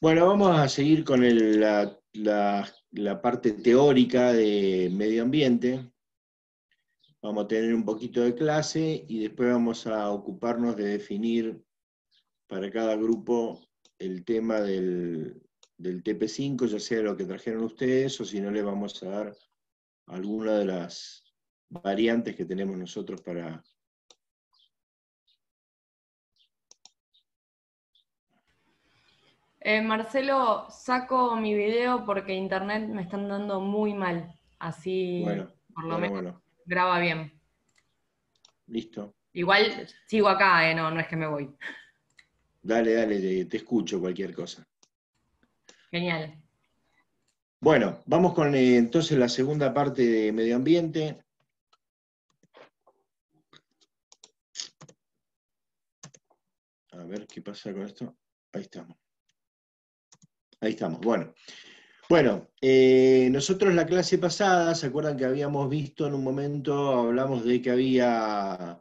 Bueno, vamos a seguir con la parte teórica de medio ambiente. Vamos a tener un poquito de clase y después vamos a ocuparnos de definir para cada grupo el tema del TP5, ya sea lo que trajeron ustedes o si no les vamos a dar alguna de las variantes que tenemos nosotros para... Marcelo, saco mi video porque internet me están dando muy mal. Así Bueno, por lo bueno, menos bueno, graba bien. listo. Igual sigo acá, no es que me voy. Dale, dale, te escucho cualquier cosa. Genial. Bueno, vamos con entonces la segunda parte de medio ambiente. A ver qué pasa con esto. Ahí estamos. Ahí estamos. Bueno, nosotros la clase pasada, ¿se acuerdan que habíamos visto en un momento, hablamos de que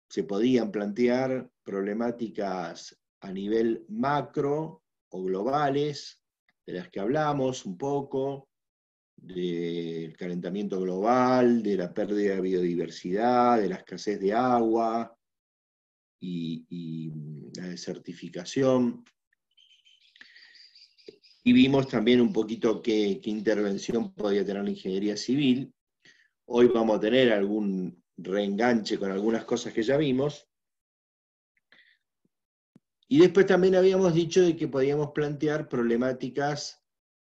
se podían plantear problemáticas a nivel macro o globales, de las que hablamos un poco, del calentamiento global, de la pérdida de biodiversidad, de la escasez de agua y la desertificación. Y vimos también un poquito qué intervención podía tener la ingeniería civil. Hoy vamos a tener algún reenganche con algunas cosas que ya vimos. Y después también habíamos dicho de que podíamos plantear problemáticas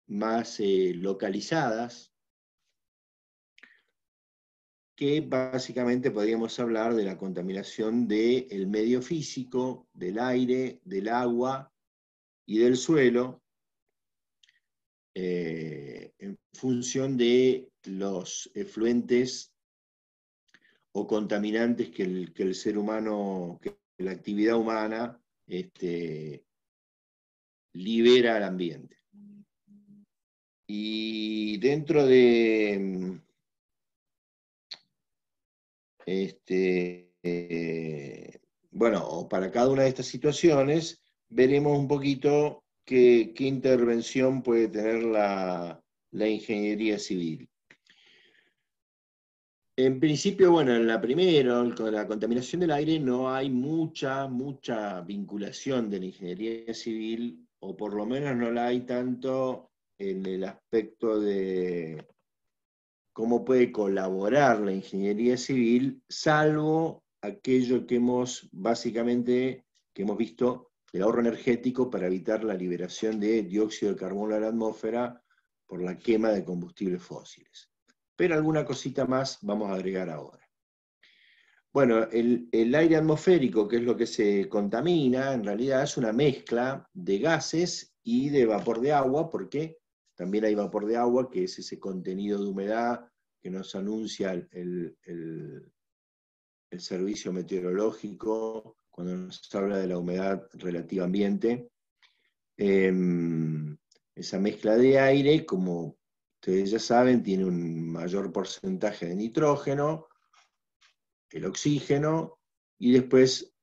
más localizadas, que básicamente podríamos hablar de la contaminación del medio físico, del aire, del agua y del suelo, en función de los efluentes o contaminantes que el ser humano, que la actividad humana libera al ambiente. Y dentro de bueno, para cada una de estas situaciones, veremos un poquito qué intervención puede tener la ingeniería civil. En principio, bueno, en la primera, con la contaminación del aire, no hay mucha vinculación de la ingeniería civil, o por lo menos no la hay tanto en el aspecto de cómo puede colaborar la ingeniería civil, salvo aquello que básicamente, que hemos visto, el ahorro energético para evitar la liberación de dióxido de carbono a la atmósfera por la quema de combustibles fósiles. Pero alguna cosita más vamos a agregar ahora. Bueno, el aire atmosférico, que es lo que se contamina, en realidad es una mezcla de gases y de vapor de agua, porque también hay vapor de agua, que es ese contenido de humedad que nos anuncia el servicio meteorológico cuando nos habla de la humedad relativa ambiente. Esa mezcla de aire, como ustedes ya saben, tiene un mayor porcentaje de nitrógeno, el oxígeno, y después,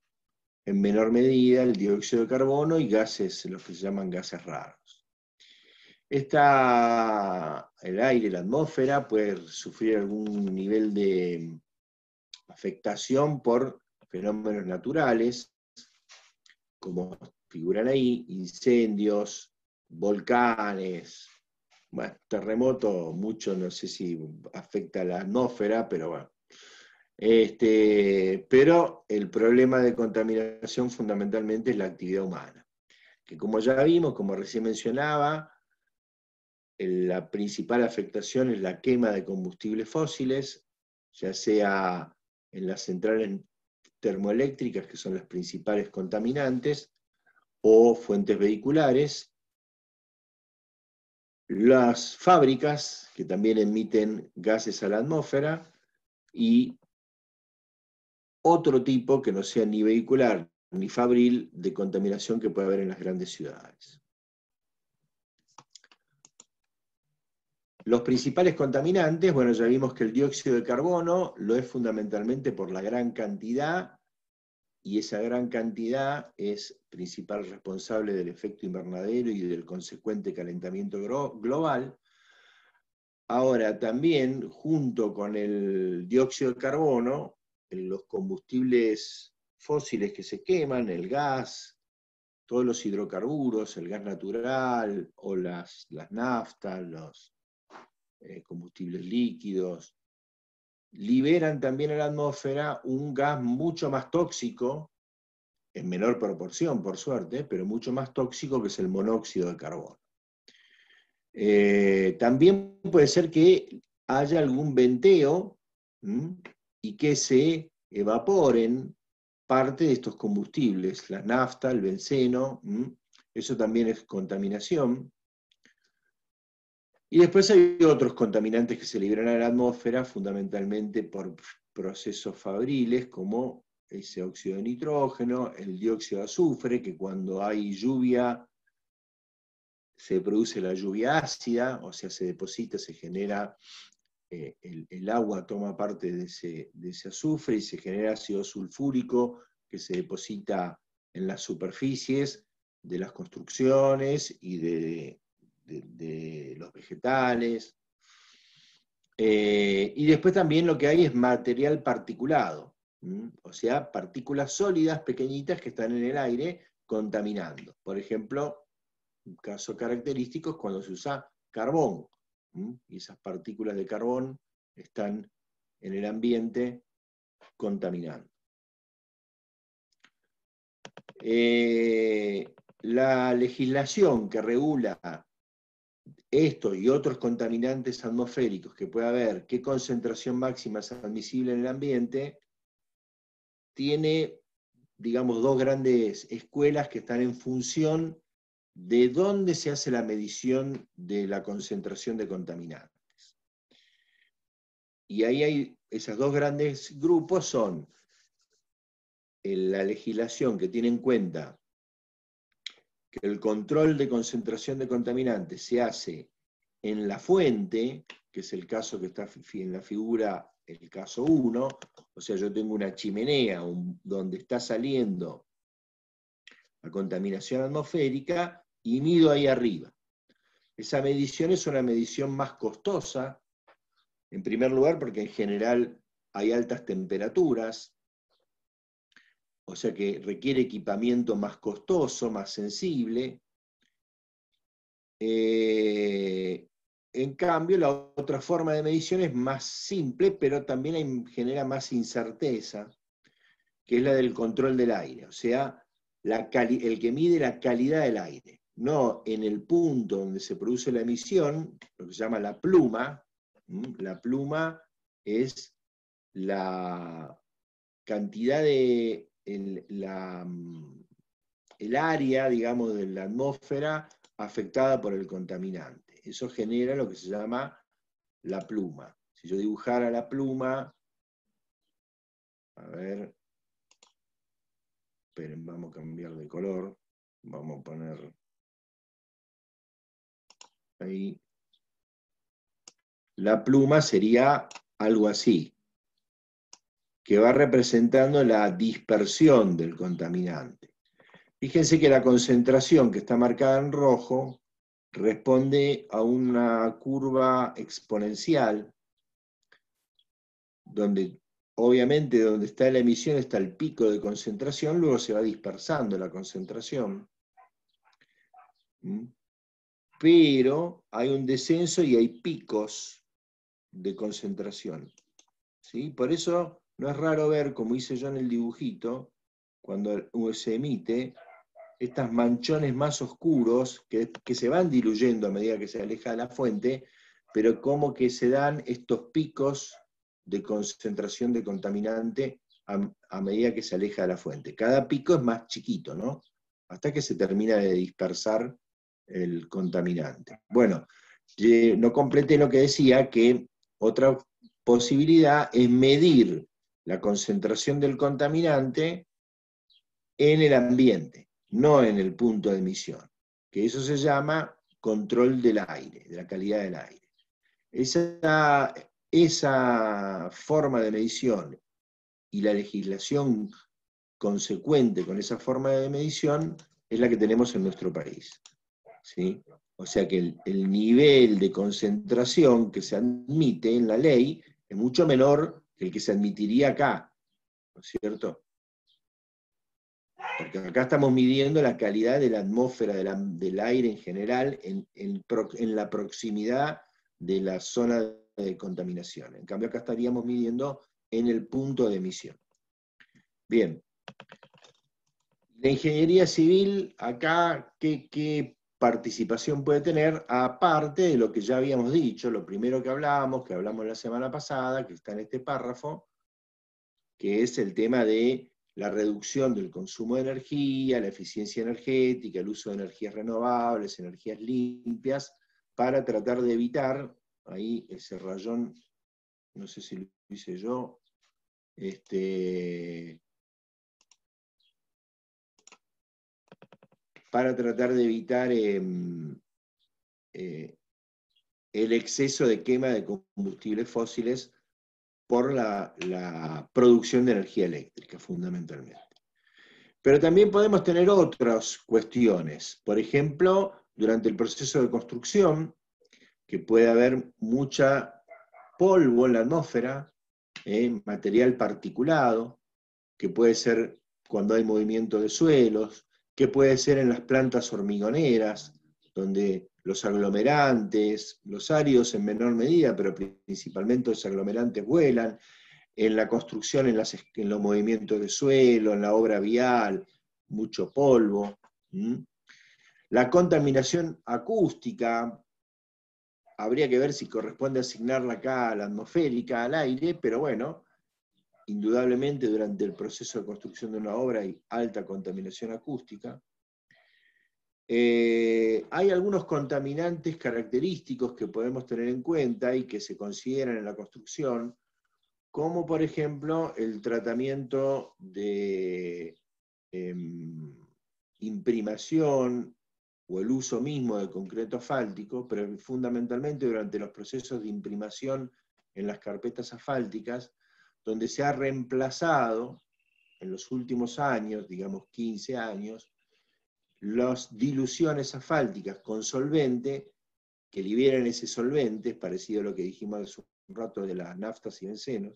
en menor medida, el dióxido de carbono y gases, los que se llaman gases raros. El aire, la atmósfera, puede sufrir algún nivel de afectación por fenómenos naturales, como figuran ahí, incendios, volcanes, bueno, terremoto, mucho no sé si afecta a la atmósfera, pero bueno. Pero el problema de contaminación fundamentalmente es la actividad humana, que como ya vimos, como recién mencionaba, la principal afectación es la quema de combustibles fósiles, ya sea en las centrales termoeléctricas, que son las principales contaminantes, o fuentes vehiculares, las fábricas, que también emiten gases a la atmósfera, y otro tipo que no sea ni vehicular ni fabril de contaminación que puede haber en las grandes ciudades. Los principales contaminantes, bueno, ya vimos que el dióxido de carbono lo es fundamentalmente por la gran cantidad y esa gran cantidad es principal responsable del efecto invernadero y del consecuente calentamiento global. Ahora, también, junto con el dióxido de carbono, los combustibles fósiles que se queman, el gas, todos los hidrocarburos, el gas natural, o las naftas, los combustibles líquidos, liberan también a la atmósfera un gas mucho más tóxico, en menor proporción, por suerte, pero mucho más tóxico, que es el monóxido de carbono. También puede ser que haya algún venteo y que se evaporen parte de estos combustibles, la nafta, el benceno, eso también es contaminación. Y después hay otros contaminantes que se liberan a la atmósfera, fundamentalmente por procesos fabriles, como ese óxido de nitrógeno, el dióxido de azufre, que cuando hay lluvia se produce la lluvia ácida, o sea, se deposita, se genera, el agua toma parte de ese azufre y se genera ácido sulfúrico que se deposita en las superficies de las construcciones y de los vegetales. Y después también lo que hay es material particulado, o sea, partículas sólidas pequeñitas que están en el aire contaminando. Por ejemplo, un caso característico es cuando se usa carbón, y esas partículas de carbón están en el ambiente contaminando. La legislación que regula esto y otros contaminantes atmosféricos que puede haber, qué concentración máxima es admisible en el ambiente, tiene, digamos, dos grandes escuelas que están en función de dónde se hace la medición de la concentración de contaminantes. Y ahí hay, esos dos grandes grupos son la legislación que tiene en cuenta que el control de concentración de contaminantes se hace en la fuente, que es el caso que está en la figura, el caso 1, o sea, yo tengo una chimenea donde está saliendo la contaminación atmosférica y mido ahí arriba. Esa medición es una medición más costosa, en primer lugar porque en general hay altas temperaturas, o sea que requiere equipamiento más costoso, más sensible. En cambio, la otra forma de medición es más simple, pero también genera más incerteza, que es la del control del aire, o sea, el que mide la calidad del aire, no en el punto donde se produce la emisión, lo que se llama la pluma. La pluma es la cantidad de el área, digamos, de la atmósfera afectada por el contaminante. Eso genera lo que se llama la pluma. Si yo dibujara la pluma, a ver, esperen, vamos a cambiar de color, vamos a poner ahí. La pluma sería algo así, que va representando la dispersión del contaminante. Fíjense que la concentración que está marcada en rojo responde a una curva exponencial, donde obviamente donde está la emisión está el pico de concentración, luego se va dispersando la concentración. Pero hay un descenso y hay picos de concentración. ¿Sí? Por eso no es raro ver, como hice yo en el dibujito, cuando se emite, estos manchones más oscuros que se van diluyendo a medida que se aleja de la fuente, pero como que se dan estos picos de concentración de contaminante a medida que se aleja de la fuente. Cada pico es más chiquito, ¿no? Hasta que se termina de dispersar el contaminante. Bueno, no completé lo que decía, que otra posibilidad es medir la concentración del contaminante en el ambiente, no en el punto de emisión, que eso se llama control del aire, de la calidad del aire. Esa forma de medición y la legislación consecuente con esa forma de medición es la que tenemos en nuestro país, ¿sí? O sea que el nivel de concentración que se admite en la ley es mucho menor que el que se admitiría acá, ¿no es cierto? Porque acá estamos midiendo la calidad de la atmósfera, del aire en general, en la proximidad de la zona de contaminación. En cambio, acá estaríamos midiendo en el punto de emisión. Bien. La ingeniería civil, acá, ¿qué participación puede tener? Aparte de lo que ya habíamos dicho, lo primero que hablamos la semana pasada, que está en este párrafo, que es el tema de la reducción del consumo de energía, la eficiencia energética, el uso de energías renovables, energías limpias, para tratar de evitar, ahí ese rayón, no sé si lo hice yo, para tratar de evitar el exceso de quema de combustibles fósiles por la producción de energía eléctrica, fundamentalmente. Pero también podemos tener otras cuestiones. Por ejemplo, durante el proceso de construcción, que puede haber mucha polvo en la atmósfera, material particulado, que puede ser cuando hay movimiento de suelos, que puede ser en las plantas hormigoneras, donde los aglomerantes, los áridos en menor medida, pero principalmente los aglomerantes vuelan, en la construcción, en los movimientos de suelo, en la obra vial, mucho polvo. La contaminación acústica, habría que ver si corresponde asignarla acá a la atmosférica, al aire, pero bueno, indudablemente durante el proceso de construcción de una obra hay alta contaminación acústica. Hay algunos contaminantes característicos que podemos tener en cuenta y que se consideran en la construcción, como por ejemplo el tratamiento de imprimación o el uso mismo de concreto asfáltico, pero fundamentalmente durante los procesos de imprimación en las carpetas asfálticas, donde se ha reemplazado en los últimos años, digamos 15 años, las diluciones asfálticas con solvente, que liberan ese solvente, parecido a lo que dijimos hace un rato de las naftas y benzenos,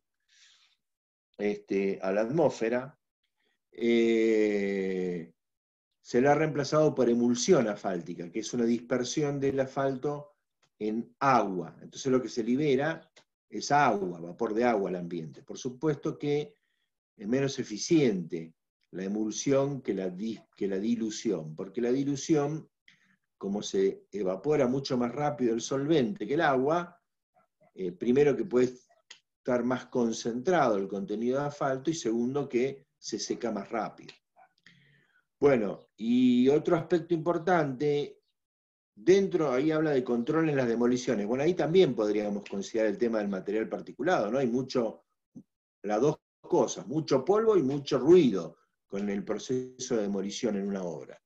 a la atmósfera, se la ha reemplazado por emulsión asfáltica, que es una dispersión del asfalto en agua. Entonces lo que se libera es agua, vapor de agua al ambiente. Por supuesto que es menos eficiente la emulsión que la dilución, porque la dilución, como se evapora mucho más rápido el solvente que el agua, primero que puede estar más concentrado el contenido de asfalto y segundo que se seca más rápido. Bueno, y otro aspecto importante, ahí habla de control en las demoliciones. Bueno, ahí también podríamos considerar el tema del material particulado, ¿no? Hay las dos cosas, mucho polvo y mucho ruido con el proceso de demolición en una obra.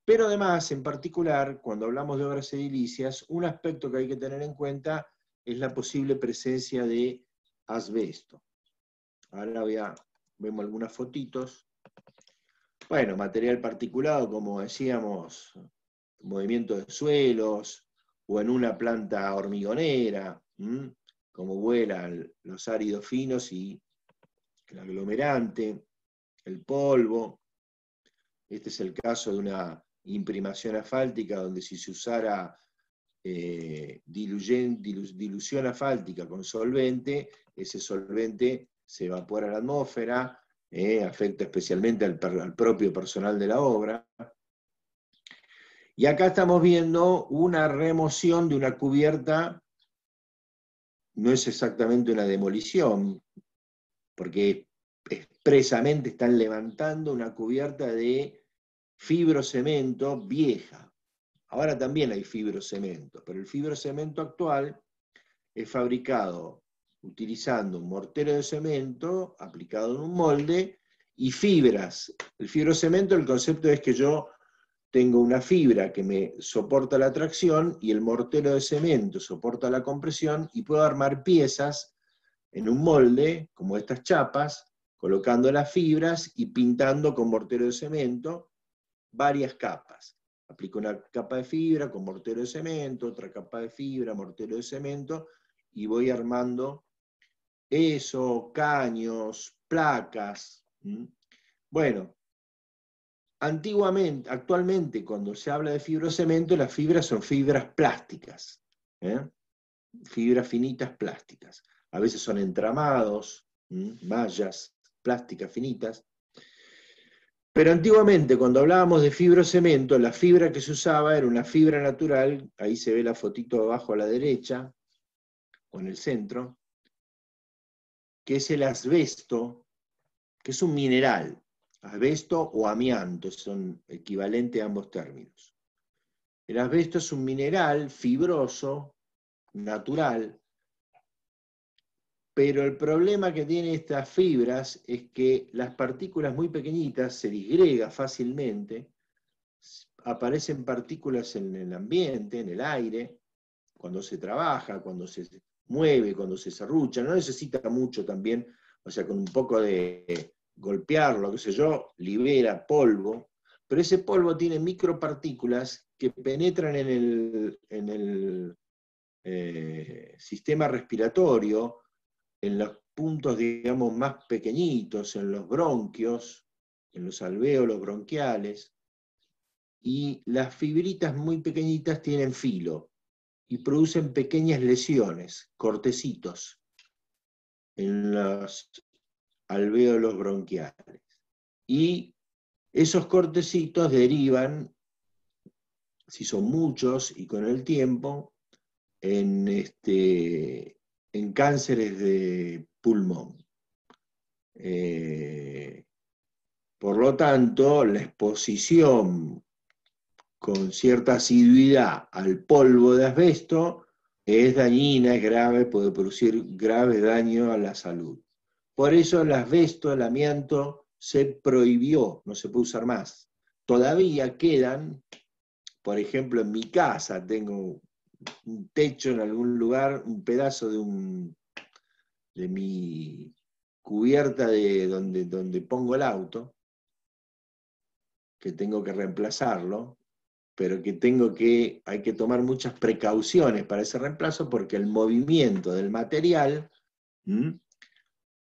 Pero además, en particular, cuando hablamos de obras edilicias, un aspecto que hay que tener en cuenta es la posible presencia de asbesto. Ahora vemos algunas fotitos. Bueno, material particulado, como decíamos, movimiento de suelos, o en una planta hormigonera, como vuelan los áridos finos y el aglomerante, el polvo. Este es el caso de una imprimación asfáltica, donde si se usara dilución asfáltica con solvente, ese solvente se evapora a la atmósfera, afecta especialmente al propio personal de la obra. Y acá estamos viendo una remoción de una cubierta, no es exactamente una demolición, porque expresamente están levantando una cubierta de fibrocemento vieja. Ahora también hay fibrocemento, pero el fibrocemento actual es fabricado utilizando un mortero de cemento aplicado en un molde y fibras. El fibrocemento, el concepto es que yo tengo una fibra que me soporta la tracción y el mortero de cemento soporta la compresión y puedo armar piezas en un molde, como estas chapas, colocando las fibras y pintando con mortero de cemento varias capas. Aplico una capa de fibra con mortero de cemento, otra capa de fibra, mortero de cemento, y voy armando eso, caños, placas. Bueno, actualmente, cuando se habla de fibrocemento, las fibras son fibras plásticas, fibras finitas plásticas. A veces son entramados, mallas plásticas finitas. Pero antiguamente, cuando hablábamos de fibrocemento, la fibra que se usaba era una fibra natural, ahí se ve la fotito abajo a la derecha, o en el centro, que es el asbesto, que es un mineral. Asbesto o amianto son equivalentes a ambos términos. El asbesto es un mineral fibroso, natural, pero el problema que tiene estas fibras es que las partículas muy pequeñitas se disgrega fácilmente, aparecen partículas en el ambiente, en el aire, cuando se trabaja, cuando se mueve, cuando se serrucha, no necesita mucho también, o sea, con un poco de golpearlo, qué sé yo, libera polvo, pero ese polvo tiene micropartículas que penetran en el sistema respiratorio, en los puntos, digamos, más pequeñitos, en los bronquios, en los alvéolos bronquiales, y las fibritas muy pequeñitas tienen filo y producen pequeñas lesiones, cortecitos, en los alvéolos bronquiales. Y esos cortecitos derivan, si son muchos y con el tiempo, en cánceres de pulmón. Por lo tanto, la exposición con cierta asiduidad al polvo de asbesto es dañina, es grave, puede producir grave daño a la salud. Por eso el asbesto, el amianto, se prohibió, no se puede usar más. Todavía quedan, por ejemplo, en mi casa tengo un techo en algún lugar, un pedazo de mi cubierta de donde pongo el auto, que tengo que reemplazarlo, pero que hay que tomar muchas precauciones para ese reemplazo porque el movimiento del material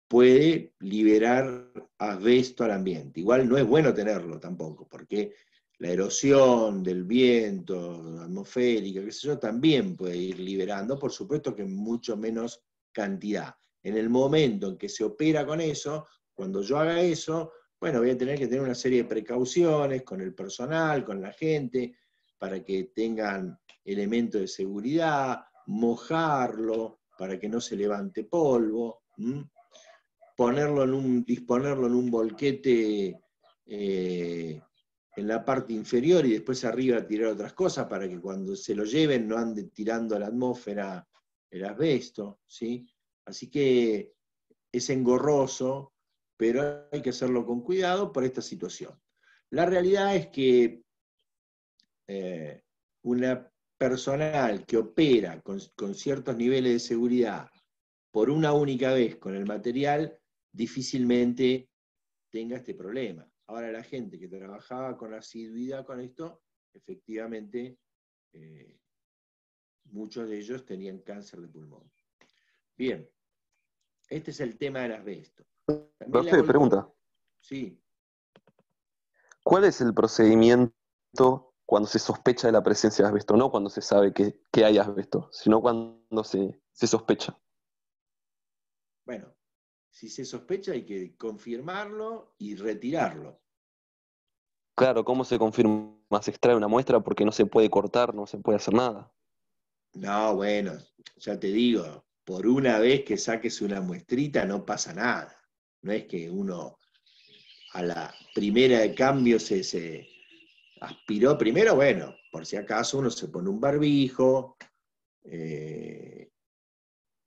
puede liberar asbesto al ambiente. Igual no es bueno tenerlo tampoco, porque la erosión del viento, atmosférica, qué sé yo, también puede ir liberando, por supuesto que en mucho menos cantidad. En el momento en que se opera con eso, cuando yo haga eso, bueno, voy a tener que tener una serie de precauciones con el personal, con la gente, para que tengan elementos de seguridad, mojarlo para que no se levante polvo, disponerlo en un volquete en la parte inferior y después arriba tirar otras cosas para que cuando se lo lleven no ande tirando a la atmósfera el asbesto, ¿sí? Así que es engorroso, pero hay que hacerlo con cuidado por esta situación. La realidad es que una personal que opera con ciertos niveles de seguridad por una única vez con el material, difícilmente tenga este problema. Ahora la gente que trabajaba con asiduidad con esto, efectivamente, muchos de ellos tenían cáncer de pulmón. Bien, este es el tema del asbesto. También Profe, pregunta. Sí. ¿Cuál es el procedimiento cuando se sospecha de la presencia de asbesto? No cuando se sabe que hay asbesto, sino cuando se sospecha. Bueno, si se sospecha hay que confirmarlo y retirarlo. Claro, ¿cómo se confirma? Se extrae una muestra porque no se puede cortar, no se puede hacer nada. No, bueno, ya te digo, por una vez que saques una muestrita no pasa nada. No es que uno a la primera de cambio se aspiró primero, bueno, por si acaso uno se pone un barbijo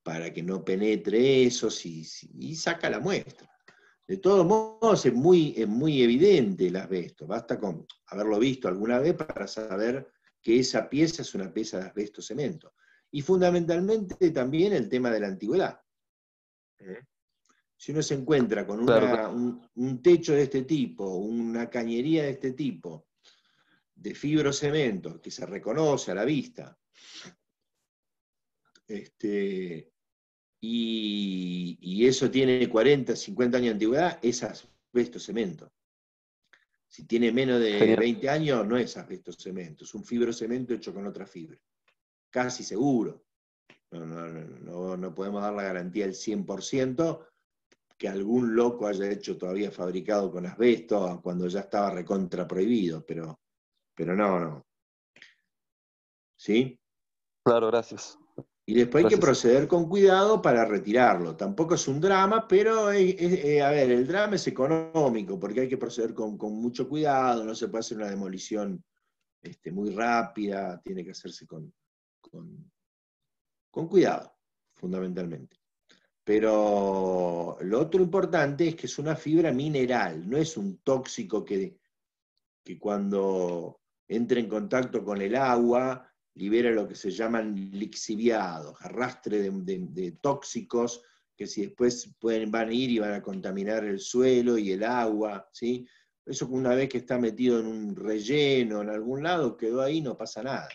para que no penetre eso y saca la muestra. De todos modos es muy evidente el asbesto, basta con haberlo visto alguna vez para saber que esa pieza es una pieza de asbesto cemento. Y fundamentalmente también el tema de la antigüedad. Si uno se encuentra con Claro, un techo de este tipo, una cañería de este tipo, de fibrocemento, que se reconoce a la vista, y eso tiene 40, 50 años de antigüedad, es asbestocemento. Si tiene menos de genial. 20 años, no es asbestocemento, es un fibrocemento hecho con otra fibra. Casi seguro. No podemos dar la garantía del 100% que algún loco haya hecho todavía fabricado con asbesto cuando ya estaba recontra prohibido, pero no. ¿Sí? Claro, gracias. Y después hay que Gracias. proceder con cuidado para retirarlo. Tampoco es un drama, pero a ver, el drama es económico, porque hay que proceder con mucho cuidado, no se puede hacer una demolición muy rápida, tiene que hacerse con, con cuidado, fundamentalmente. Pero lo otro importante es que es una fibra mineral, no es un tóxico que cuando entra en contacto con el agua libera lo que se llaman lixiviados, arrastre de tóxicos que si después van a ir y van a contaminar el suelo y el agua, ¿sí? Eso una vez que está metido en un relleno en algún lado, quedó ahí, no pasa nada.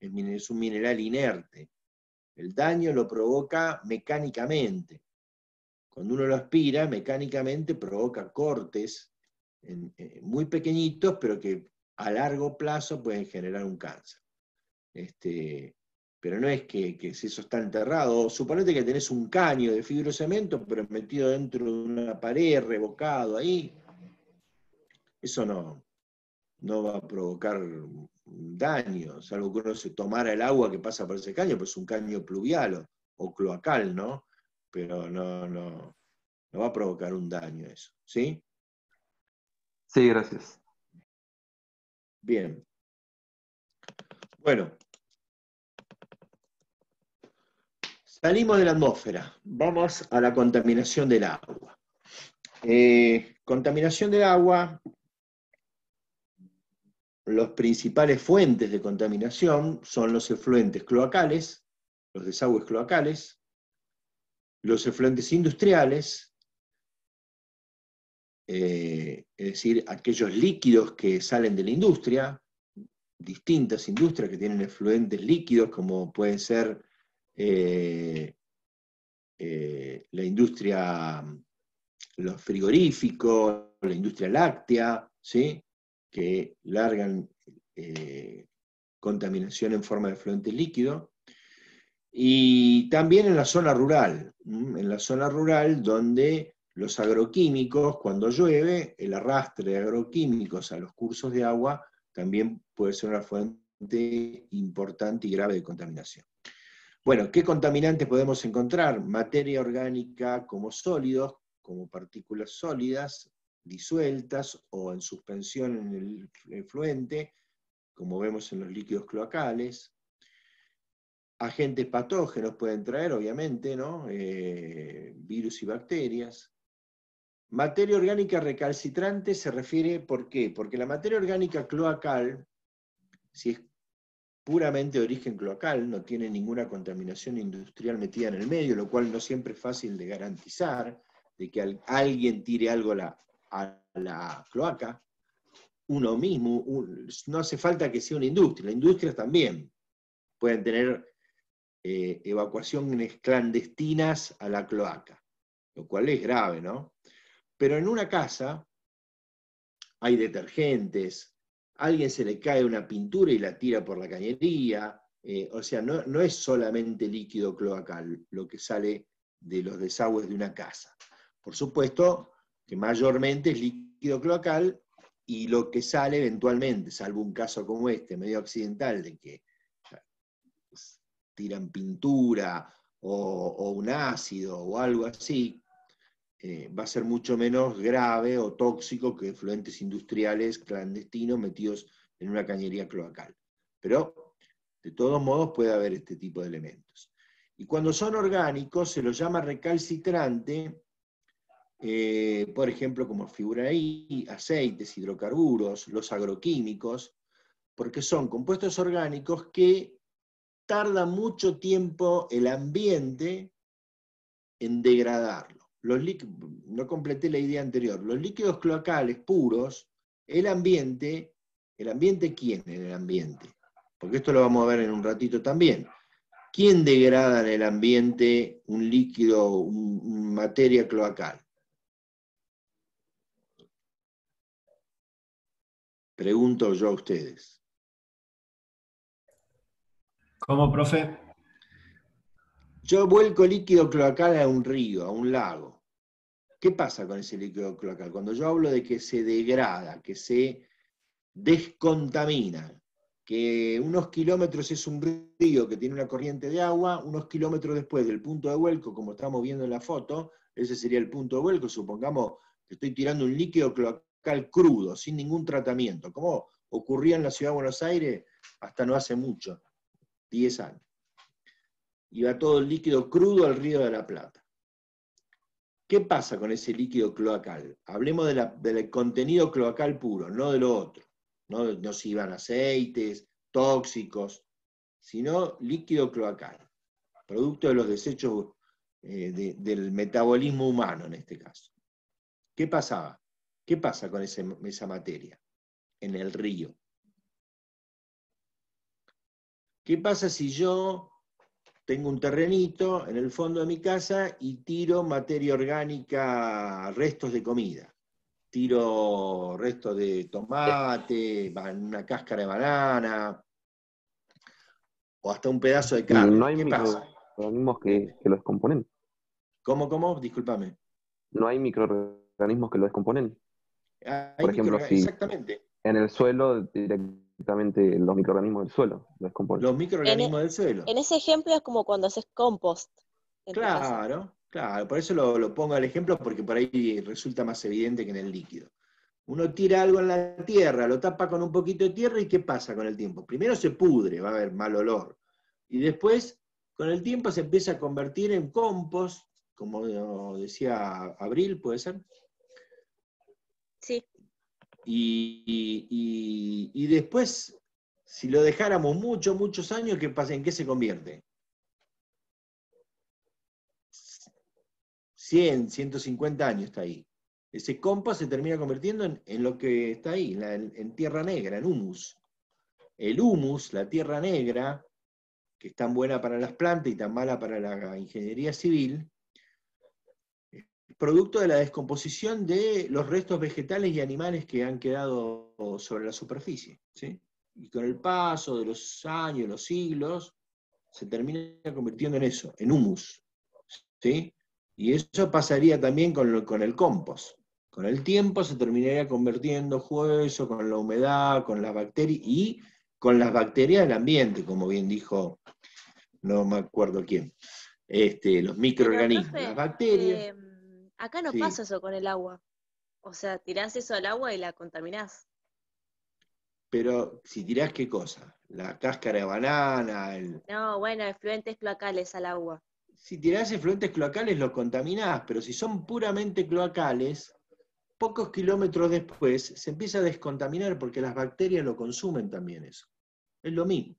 Es un mineral inerte. El daño lo provoca mecánicamente. Cuando uno lo aspira, mecánicamente provoca cortes muy pequeñitos, pero que a largo plazo pueden generar un cáncer. Pero no es que si eso está enterrado, suponete que tenés un caño de fibrocemento, pero metido dentro de una pared, revocado ahí, eso no va a provocar daño, salvo que uno se tomara el agua que pasa por ese caño, pues es un caño pluvial o cloacal, ¿no? Pero no va a provocar un daño eso, ¿sí? Sí, gracias. Bien. Bueno, salimos de la atmósfera, vamos a la contaminación del agua. Contaminación del agua, los principales fuentes de contaminación son los efluentes cloacales, los desagües cloacales, los efluentes industriales, es decir, aquellos líquidos que salen de la industria, distintas industrias que tienen efluentes líquidos, como pueden ser la industria, los frigoríficos, la industria láctea, ¿sí? Que largan contaminación en forma de efluente líquido. Y también en la zona rural, donde los agroquímicos, cuando llueve, el arrastre de agroquímicos a los cursos de agua también puede ser una fuente importante y grave de contaminación. Bueno, ¿qué contaminantes podemos encontrar? Materia orgánica como sólidos, como partículas sólidas, disueltas o en suspensión en el efluente, como vemos en los líquidos cloacales. Agentes patógenos pueden traer, obviamente, ¿no? Virus y bacterias. Materia orgánica recalcitrante se refiere, ¿por qué? Porque la materia orgánica cloacal, si es puramente de origen cloacal, no tiene ninguna contaminación industrial metida en el medio, lo cual no siempre es fácil de garantizar, de que alguien tire algo a la cloaca, uno mismo, no hace falta que sea una industria, las industrias también pueden tener evacuaciones clandestinas a la cloaca, lo cual es grave, ¿no? Pero en una casa hay detergentes, a alguien se le cae una pintura y la tira por la cañería, o sea, no es solamente líquido cloacal lo que sale de los desagües de una casa. Por supuesto que mayormente es líquido cloacal y lo que sale eventualmente, salvo un caso como este, medio accidental, de que tiran pintura o un ácido o algo así, va a ser mucho menos grave o tóxico que efluentes industriales clandestinos metidos en una cañería cloacal. Pero, de todos modos, puede haber este tipo de elementos. Y cuando son orgánicos, se los llama recalcitrante, por ejemplo, como figura ahí, aceites, hidrocarburos, los agroquímicos, porque son compuestos orgánicos que tarda mucho tiempo el ambiente en degradarlo. no completé la idea anterior, los líquidos cloacales puros, el ambiente ¿quién en el ambiente? Porque esto lo vamos a ver en un ratito también. ¿Quién degrada en el ambiente un líquido, una materia cloacal? Pregunto yo a ustedes. ¿Cómo, profe? Yo vuelco líquido cloacal a un río, a un lago. ¿Qué pasa con ese líquido cloacal? Cuando yo hablo de que se degrada, que se descontamina, que unos kilómetros es un río que tiene una corriente de agua, unos kilómetros después del punto de vuelco, como estamos viendo en la foto, ese sería el punto de vuelco, supongamos que estoy tirando un líquido cloacal crudo, sin ningún tratamiento, como ocurría en la ciudad de Buenos Aires hasta no hace mucho, 10 años. Iba todo el líquido crudo al Río de la Plata. ¿Qué pasa con ese líquido cloacal? Hablemos del contenido cloacal puro, no de lo otro. No se iban aceites, tóxicos, sino líquido cloacal, producto de los desechos del metabolismo humano en este caso. ¿Qué pasaba? ¿Qué pasa con esa materia en el río? ¿Qué pasa si yo tengo un terrenito en el fondo de mi casa y tiro materia orgánica, restos de comida? Tiro restos de tomate, una cáscara de banana, o hasta un pedazo de Y carne. no hay ¿Qué pasa? microorganismos que lo descomponen. ¿Cómo? Discúlpame. No hay microorganismos que lo descomponen. Por ejemplo, si Exactamente. en el suelo directamente los microorganismos del suelo lo descomponen. Los microorganismos del suelo. En ese ejemplo es como cuando haces compost en tu casa. Claro, por eso lo pongo al ejemplo, porque por ahí resulta más evidente que en el líquido. Uno tira algo en la tierra, lo tapa con un poquito de tierra, ¿y qué pasa con el tiempo? Primero se pudre, va a haber mal olor. Y después, con el tiempo, se empieza a convertir en compost, como decía Abril, ¿puede ser? Sí. Y después, si lo dejáramos muchos años, ¿qué pasa? ¿En qué se convierte? 100, 150 años está ahí. Ese compost se termina convirtiendo en lo que está ahí, en tierra negra, en humus. El humus, la tierra negra, que es tan buena para las plantas y tan mala para la ingeniería civil, es producto de la descomposición de los restos vegetales y animales que han quedado sobre la superficie, ¿sí? Y con el paso de los años, los siglos, se termina convirtiendo en eso, en humus, ¿sí? Y eso pasaría también con el compost. Con el tiempo se terminaría convirtiendo hueso, con la humedad, con las bacterias y con las bacterias del ambiente, como bien dijo, no me acuerdo quién, los microorganismos, Pero, profe, las bacterias. acá no Sí. pasa eso con el agua. O sea, tirás eso al agua y la contaminás. Pero si tirás qué cosa, la cáscara de banana, No, bueno, efluentes cloacales al agua. si tirás efluentes cloacales los contaminás, pero si son puramente cloacales, pocos kilómetros después se empieza a descontaminar porque las bacterias lo consumen también eso. Es lo mismo.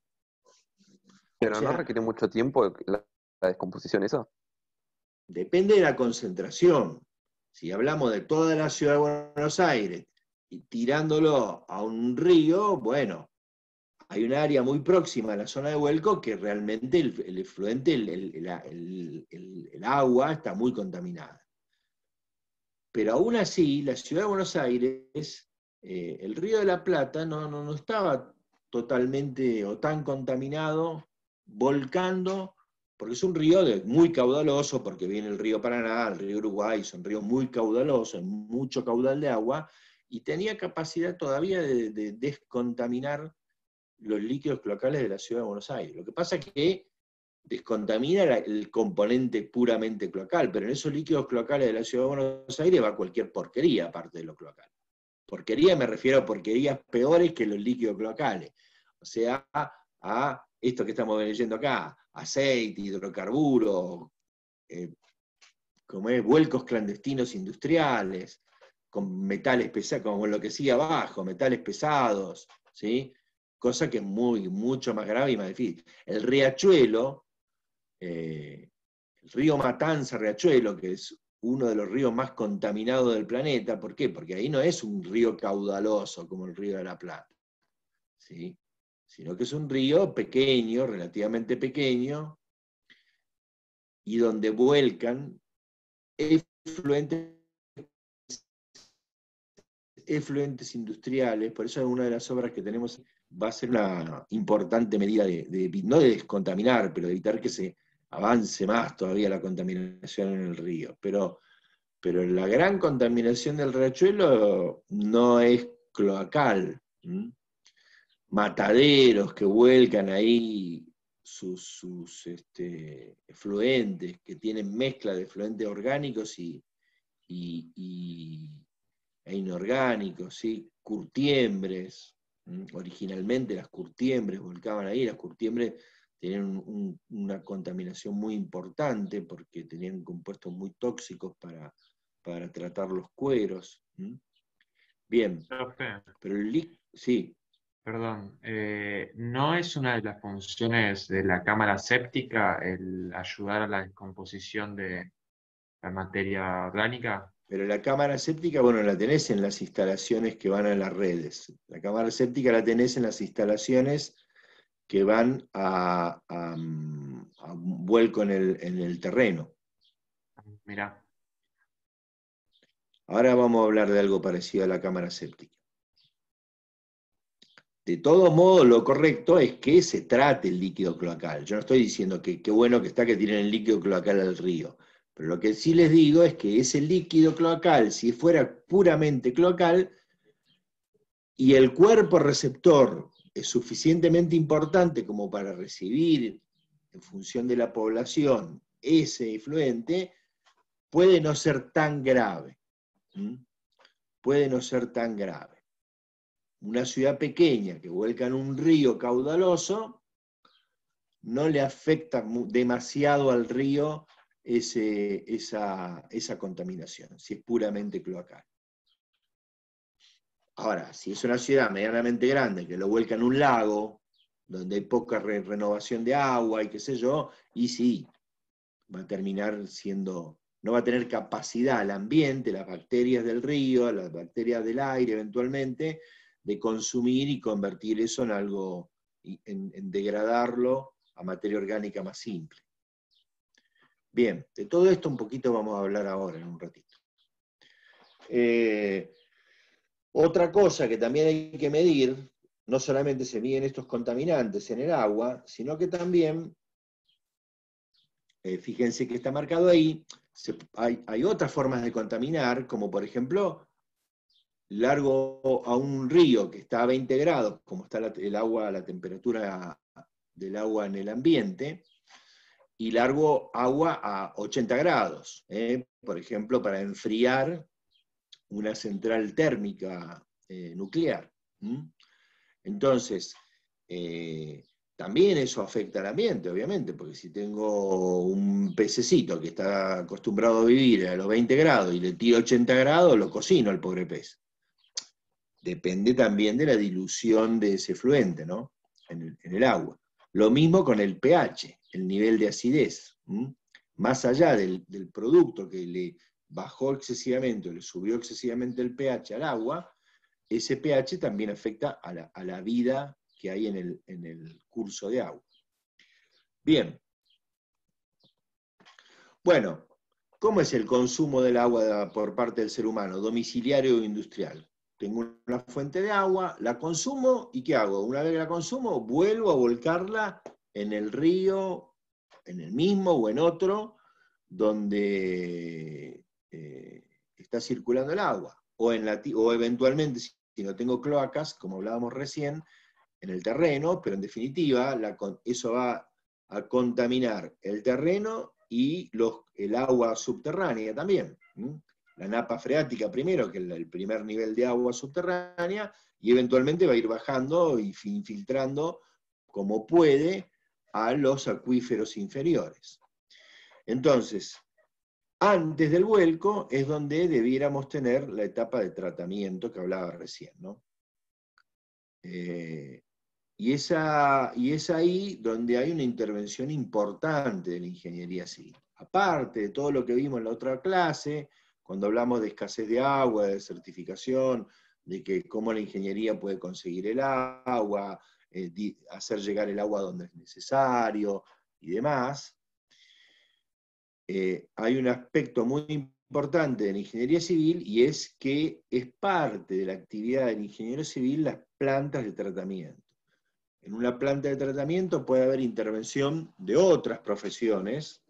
Pero O no sea, requiere mucho tiempo la descomposición eso. depende de la concentración. Si hablamos de toda la ciudad de Buenos Aires y tirándolo a un río, bueno, hay un área muy próxima a la zona de vuelco que realmente el efluente, el agua está muy contaminada. Pero aún así, la ciudad de Buenos Aires, el Río de la Plata no estaba totalmente o tan contaminado, volcando, porque es un río muy caudaloso, porque viene el río Paraná, el río Uruguay, son ríos muy caudalosos, mucho caudal de agua, y tenía capacidad todavía de descontaminar los líquidos cloacales de la ciudad de Buenos Aires. Lo que pasa es que descontamina el componente puramente cloacal, pero en esos líquidos cloacales de la ciudad de Buenos Aires va cualquier porquería aparte de lo cloacal. Porquería me refiero a porquerías peores que los líquidos cloacales. O sea, a esto que estamos leyendo acá, aceite, hidrocarburos, como es, vuelcos clandestinos industriales, con metales pesados, como lo que sigue abajo, metales pesados, ¿sí? Cosa que es mucho más grave y más difícil. El riachuelo, el río Matanza, Riachuelo, que es uno de los ríos más contaminados del planeta. ¿Por qué? Porque ahí no es un río caudaloso como el río de la Plata, ¿sí? Sino que es un río pequeño, relativamente pequeño, y donde vuelcan efluentes industriales. Por eso una de las obras que tenemos va a ser una importante medida no de descontaminar, pero de evitar que se avance más todavía la contaminación en el río. Pero la gran contaminación del riachuelo no es cloacal. Mataderos que vuelcan ahí sus efluentes, que tienen mezcla de efluentes orgánicos e inorgánicos, ¿sí? Curtiembres. Originalmente las curtiembres volcaban ahí, las curtiembres tenían una contaminación muy importante porque tenían compuestos muy tóxicos para tratar los cueros. Bien, Profe, pero sí. perdón, ¿no es una de las funciones de la cámara séptica el ayudar a la descomposición de la materia orgánica? Pero la cámara séptica, bueno, la tenés en las instalaciones que van a las redes. La cámara séptica la tenés en las instalaciones que van a un vuelco en el terreno. Mirá. Ahora vamos a hablar de algo parecido a la cámara séptica. De todo modo, lo correcto es que se trate el líquido cloacal. Yo no estoy diciendo que qué bueno que está que tiren el líquido cloacal al río. Pero lo que sí les digo es que ese líquido cloacal, si fuera puramente cloacal, y el cuerpo receptor es suficientemente importante como para recibir, en función de la población, ese efluente, puede no ser tan grave. Puede no ser tan grave. Una ciudad pequeña que vuelca en un río caudaloso no le afecta demasiado al río esa contaminación, si es puramente cloacal. Ahora, si es una ciudad medianamente grande que lo vuelca en un lago, donde hay poca renovación de agua y qué sé yo, y sí, va a terminar siendo, no va a tener capacidad el ambiente, las bacterias del río, las bacterias del aire eventualmente, de consumir y convertir eso en algo, en degradarlo a materia orgánica más simple. Bien, de todo esto un poquito vamos a hablar ahora, en un ratito. Otra cosa que también hay que medir, no solamente se miden estos contaminantes en el agua, sino que también, fíjense que está marcado ahí, hay otras formas de contaminar, como por ejemplo, largo a un río que está a 20 grados, como está el agua, la temperatura del agua en el ambiente, y largo agua a 80 grados, por ejemplo, para enfriar una central térmica nuclear. Entonces, también eso afecta al ambiente, obviamente, porque si tengo un pececito que está acostumbrado a vivir a los 20 grados y le tiro 80 grados, lo cocino al pobre pez. Depende también de la dilución de ese efluente, ¿no? En el agua. Lo mismo con el pH, el nivel de acidez. Más allá del producto que le bajó excesivamente o le subió excesivamente el pH al agua, ese pH también afecta a la vida que hay en el curso de agua. Bien. Bueno, ¿cómo es el consumo del agua por parte del ser humano, domiciliario o industrial? Tengo una fuente de agua, la consumo, ¿y qué hago? Una vez que la consumo, vuelvo a volcarla en el río, en el mismo o en otro, donde está circulando el agua. O eventualmente, si no tengo cloacas, como hablábamos recién, en el terreno, pero en definitiva, eso va a contaminar el terreno y el agua subterránea también. La napa freática primero, que es el primer nivel de agua subterránea, y eventualmente va a ir bajando y infiltrando como puede a los acuíferos inferiores. Entonces, antes del vuelco es donde debiéramos tener la etapa de tratamiento que hablaba recién, ¿no? Y es ahí donde hay una intervención importante de la ingeniería civil. aparte de todo lo que vimos en la otra clase, cuando hablamos de escasez de agua, de desertificación, de que cómo la ingeniería puede conseguir el agua, hacer llegar el agua donde es necesario y demás, hay un aspecto muy importante de la ingeniería civil y es que es parte de la actividad del ingeniero civil las plantas de tratamiento. En una planta de tratamiento puede haber intervención de otras profesiones,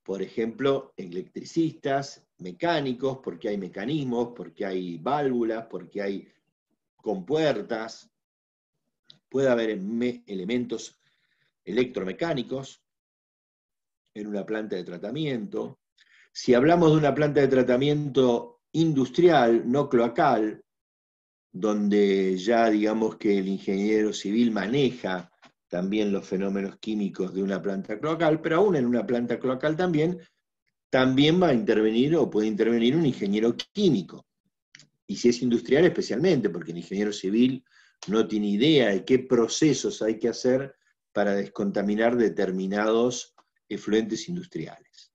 por ejemplo, electricistas, mecánicos, porque hay mecanismos, porque hay válvulas, porque hay compuertas, puede haber elementos electromecánicos en una planta de tratamiento. Si hablamos de una planta de tratamiento industrial, no cloacal, donde ya digamos que el ingeniero civil maneja también los fenómenos químicos de una planta cloacal, pero aún en una planta cloacal también va a intervenir o puede intervenir un ingeniero químico. Y si es industrial especialmente, porque el ingeniero civil no tiene idea de qué procesos hay que hacer para descontaminar determinados efluentes industriales.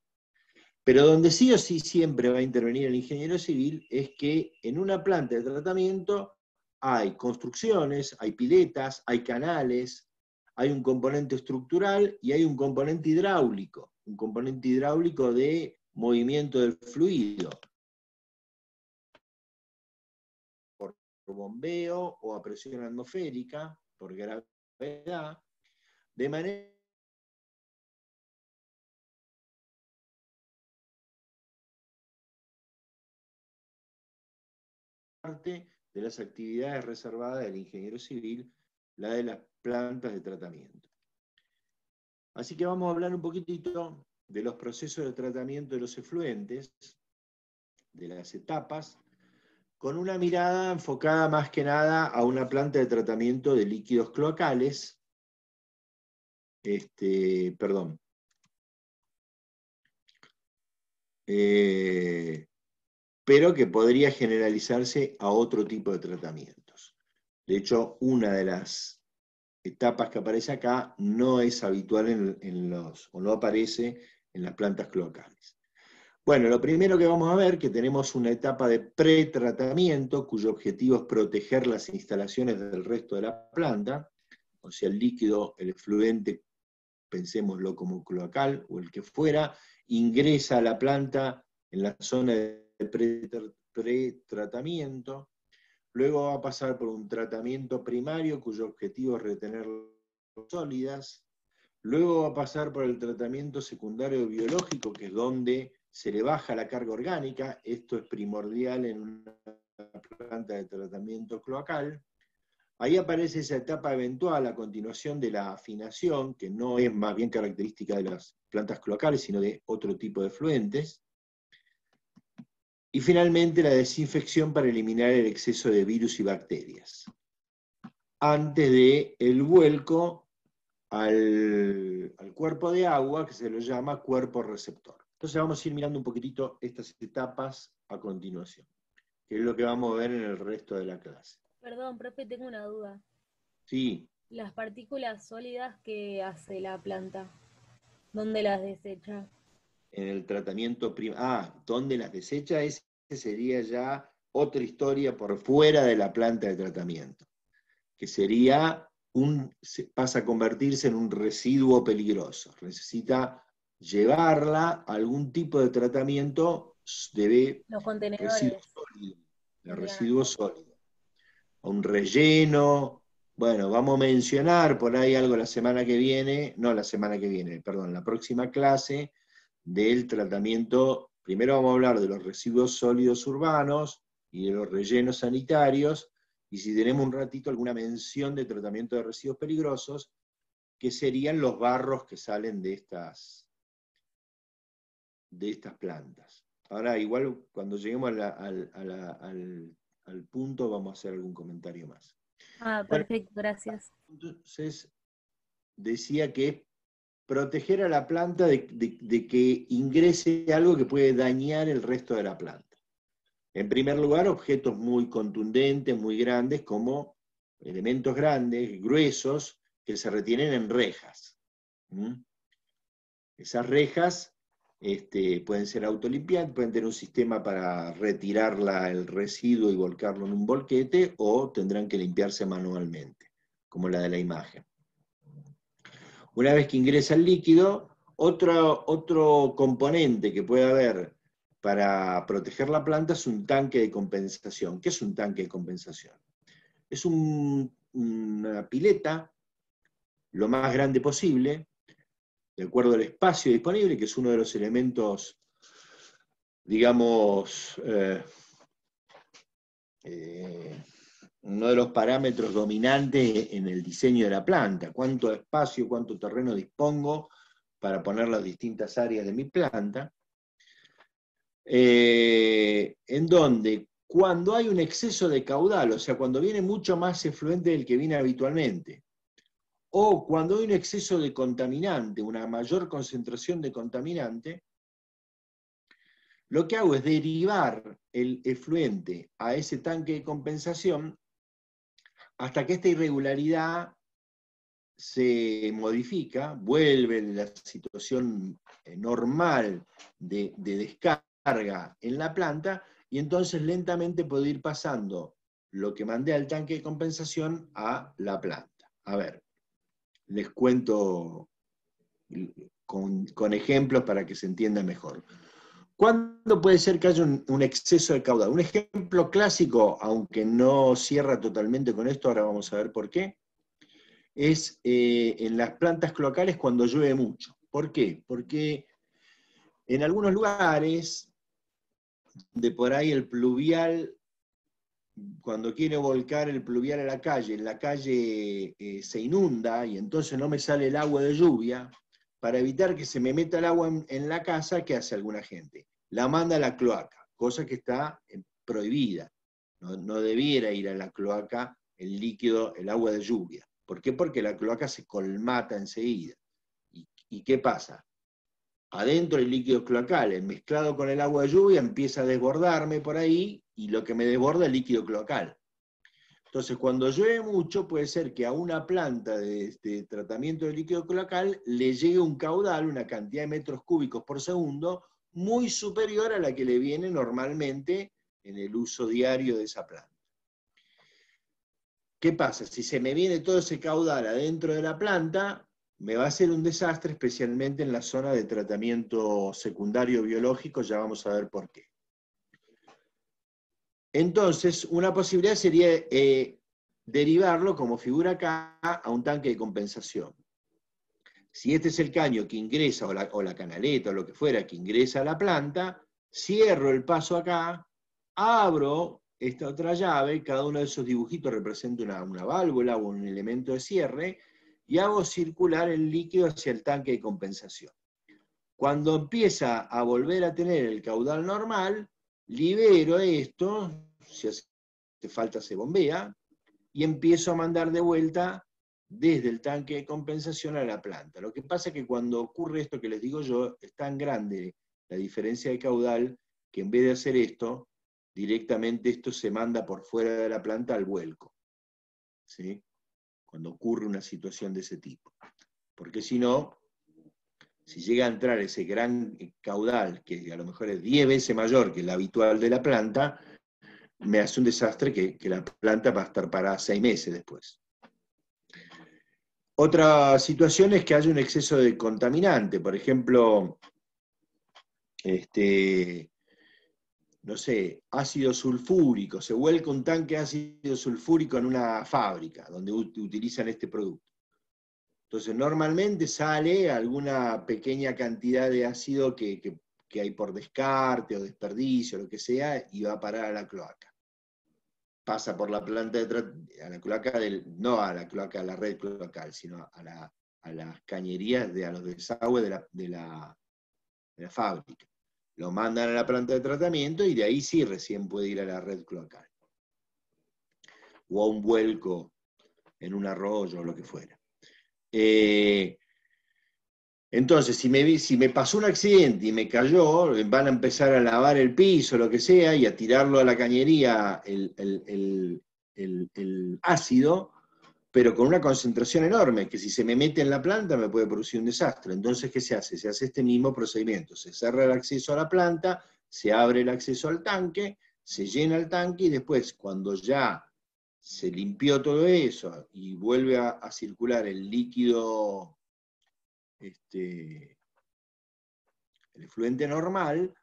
Pero donde sí o sí siempre va a intervenir el ingeniero civil es que en una planta de tratamiento hay construcciones, hay piletas, hay canales, hay un componente estructural y hay un componente hidráulico de movimiento del fluido, por bombeo o a presión atmosférica, por gravedad, de manera parte de las actividades reservadas del ingeniero civil, la de las plantas de tratamiento. Así que vamos a hablar un poquitito de los procesos de tratamiento de los efluentes, de las etapas, con una mirada enfocada más que nada a una planta de tratamiento de líquidos cloacales, pero que podría generalizarse a otro tipo de tratamientos. De hecho, una de las etapas que aparece acá no es habitual o no aparece en las plantas cloacales. Bueno, lo primero que vamos a ver, que tenemos una etapa de pretratamiento, cuyo objetivo es proteger las instalaciones del resto de la planta, o sea, el líquido, el efluente, pensémoslo como cloacal o el que fuera, ingresa a la planta en la zona de pretratamiento, luego va a pasar por un tratamiento primario cuyo objetivo es retener sólidas, luego va a pasar por el tratamiento secundario biológico, que es donde se le baja la carga orgánica, esto es primordial en una planta de tratamiento cloacal. Ahí aparece esa etapa eventual a continuación de la afinación, que no es más bien característica de las plantas cloacales, sino de otro tipo de efluentes. Y finalmente la desinfección para eliminar el exceso de virus y bacterias, antes del vuelco al cuerpo de agua, que se lo llama cuerpo receptor. Entonces vamos a ir mirando un poquitito estas etapas a continuación, que es lo que vamos a ver en el resto de la clase. Perdón, profe, tengo una duda. Sí. Las partículas sólidas que hace la planta, ¿dónde las desecha? En el tratamiento ¿dónde las desecha? Esa sería ya otra historia por fuera de la planta de tratamiento, que sería pasa a convertirse en un residuo peligroso. Necesita llevarla a algún tipo de tratamiento de Los contenedores. Residuo sólido. A un relleno. Bueno, vamos a mencionar por ahí algo la próxima clase del tratamiento. Primero vamos a hablar de los residuos sólidos urbanos y de los rellenos sanitarios, y si tenemos un ratito alguna mención de tratamiento de residuos peligrosos, que serían los barros que salen de estas plantas. Ahora, igual, cuando lleguemos al punto, vamos a hacer algún comentario más. Perfecto, gracias. Entonces, decía que proteger a la planta de que ingrese algo que puede dañar el resto de la planta. En primer lugar, objetos muy contundentes, muy grandes, como elementos grandes, gruesos, que se retienen en rejas. Esas rejas pueden ser autolimpiantes, pueden tener un sistema para retirar el residuo y volcarlo en un volquete, o tendrán que limpiarse manualmente, como la de la imagen. Una vez que ingresa el líquido, otro componente que puede haber para proteger la planta es un tanque de compensación. ¿Qué es un tanque de compensación? Es una pileta lo más grande posible, de acuerdo al espacio disponible, que es uno de los elementos, digamos, uno de los parámetros dominantes en el diseño de la planta. Cuánto espacio, cuánto terreno dispongo para poner las distintas áreas de mi planta. En donde cuando hay un exceso de caudal, o sea, cuando viene mucho más efluente del que viene habitualmente, o cuando hay un exceso de contaminante, una mayor concentración de contaminante, lo que hago es derivar el efluente a ese tanque de compensación hasta que esta irregularidad se modifica, vuelve a la situación normal de descarga en la planta, y entonces lentamente puedo ir pasando lo que mandé al tanque de compensación a la planta. A ver, les cuento con ejemplos para que se entienda mejor. ¿Cuándo puede ser que haya un exceso de caudal? Un ejemplo clásico, aunque no cierra totalmente con esto, ahora vamos a ver por qué, es en las plantas cloacales cuando llueve mucho. ¿Por qué? Porque en algunos lugares de por ahí el pluvial, cuando quiere volcar el pluvial a la calle, en la calle se inunda y entonces no me sale el agua de lluvia. Para evitar que se me meta el agua en la casa, ¿qué hace alguna gente? La manda a la cloaca, cosa que está prohibida. No debiera ir a la cloaca el líquido, el agua de lluvia. ¿Por qué? Porque la cloaca se colmata enseguida. ¿Y qué pasa? Adentro el líquido cloacal, mezclado con el agua de lluvia, empieza a desbordarme por ahí, y lo que me desborda es el líquido cloacal. Entonces, cuando llueve mucho, puede ser que a una planta de tratamiento de líquido cloacal le llegue un caudal, una cantidad de metros cúbicos por segundo, muy superior a la que le viene normalmente en el uso diario de esa planta. ¿Qué pasa? Si se me viene todo ese caudal adentro de la planta, me va a ser un desastre, especialmente en la zona de tratamiento secundario biológico, ya vamos a ver por qué. Entonces, una posibilidad sería derivarlo, como figura acá, a un tanque de compensación. Si este es el caño que ingresa, o la canaleta, o lo que fuera, que ingresa a la planta, cierro el paso acá, abro esta otra llave, cada uno de esos dibujitos representa una válvula o un elemento de cierre, y hago circular el líquido hacia el tanque de compensación. Cuando empieza a volver a tener el caudal normal, libero esto, si hace falta se bombea, y empiezo a mandar de vuelta desde el tanque de compensación a la planta. Lo que pasa es que cuando ocurre esto que les digo yo, es tan grande la diferencia de caudal, que en vez de hacer esto, directamente esto se manda por fuera de la planta al vuelco, ¿sí? Cuando ocurre una situación de ese tipo. Porque si no, si llega a entrar ese gran caudal, que a lo mejor es 10 veces mayor que el habitual de la planta, me hace un desastre que la planta va a estar parada 6 meses después. Otra situación es que haya un exceso de contaminante, por ejemplo, no sé, ácido sulfúrico, se vuelca un tanque de ácido sulfúrico en una fábrica donde utilizan este producto. Entonces, normalmente sale alguna pequeña cantidad de ácido que hay por descarte o desperdicio, lo que sea, y va a parar a la cloaca. Pasa por la planta a la cloaca no a la cloaca, a la red cloacal, sino a las cañerías, a los desagües de la fábrica. Lo mandan a la planta de tratamiento y de ahí sí recién puede ir a la red cloacal. O a un vuelco en un arroyo o lo que fuera. Entonces, si me pasó un accidente y me cayó, van a empezar a lavar el piso, lo que sea, y a tirarlo a la cañería el ácido, pero con una concentración enorme, que si se me mete en la planta me puede producir un desastre. Entonces, ¿qué se hace? Se hace este mismo procedimiento, se cierra el acceso a la planta, se abre el acceso al tanque, se llena el tanque y después, cuando ya se limpió todo eso y vuelve a circular el líquido, el efluente normal,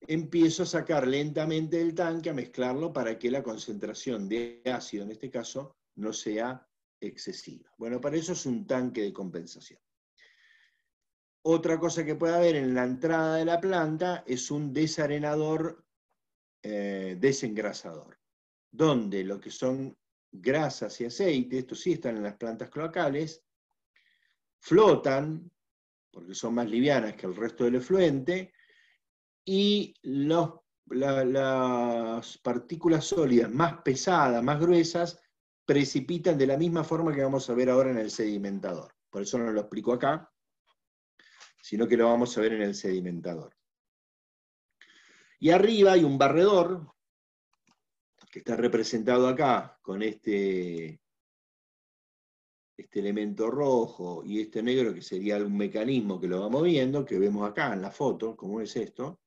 empiezo a sacar lentamente del tanque, a mezclarlo para que la concentración de ácido, en este caso, no sea excesiva. Bueno, para eso es un tanque de compensación. Otra cosa que puede haber en la entrada de la planta es un desarenador desengrasador, donde lo que son grasas y aceite, estos sí están en las plantas cloacales, flotan, porque son más livianas que el resto del efluente, y las partículas sólidas más pesadas, más gruesas, precipitan de la misma forma que vamos a ver ahora en el sedimentador. Por eso no lo explico acá, sino que lo vamos a ver en el sedimentador. Y arriba hay un barredor, que está representado acá con este elemento rojo y este negro, que sería un mecanismo que lo va moviendo, que vemos acá en la foto, ¿cómo es esto?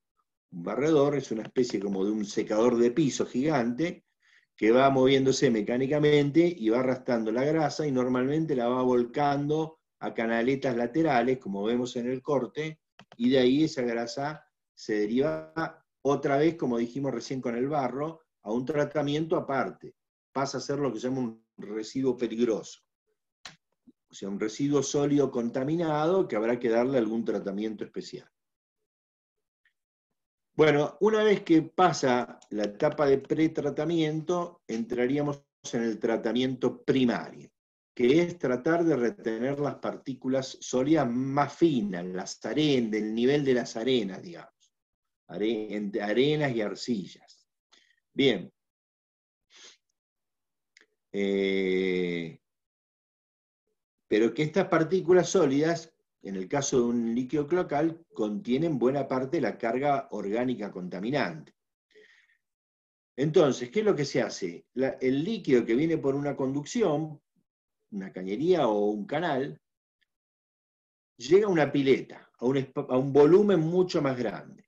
Un barredor es una especie como de un secador de piso gigante, que va moviéndose mecánicamente y va arrastrando la grasa y normalmente la va volcando a canaletas laterales, como vemos en el corte, y de ahí esa grasa se deriva otra vez, como dijimos recién con el barro, a un tratamiento aparte. Pasa a ser lo que se llama un residuo peligroso. O sea, un residuo sólido contaminado que habrá que darle algún tratamiento especial. Bueno, una vez que pasa la etapa de pretratamiento, entraríamos en el tratamiento primario, que es tratar de retener las partículas sólidas más finas, del nivel de las arenas, digamos, entre arenas y arcillas. Bien. Pero que estas partículas sólidas, en el caso de un líquido cloacal, contienen buena parte de la carga orgánica contaminante. Entonces, ¿qué es lo que se hace? El líquido que viene por una conducción, una cañería o un canal, llega a una pileta, a un volumen mucho más grande.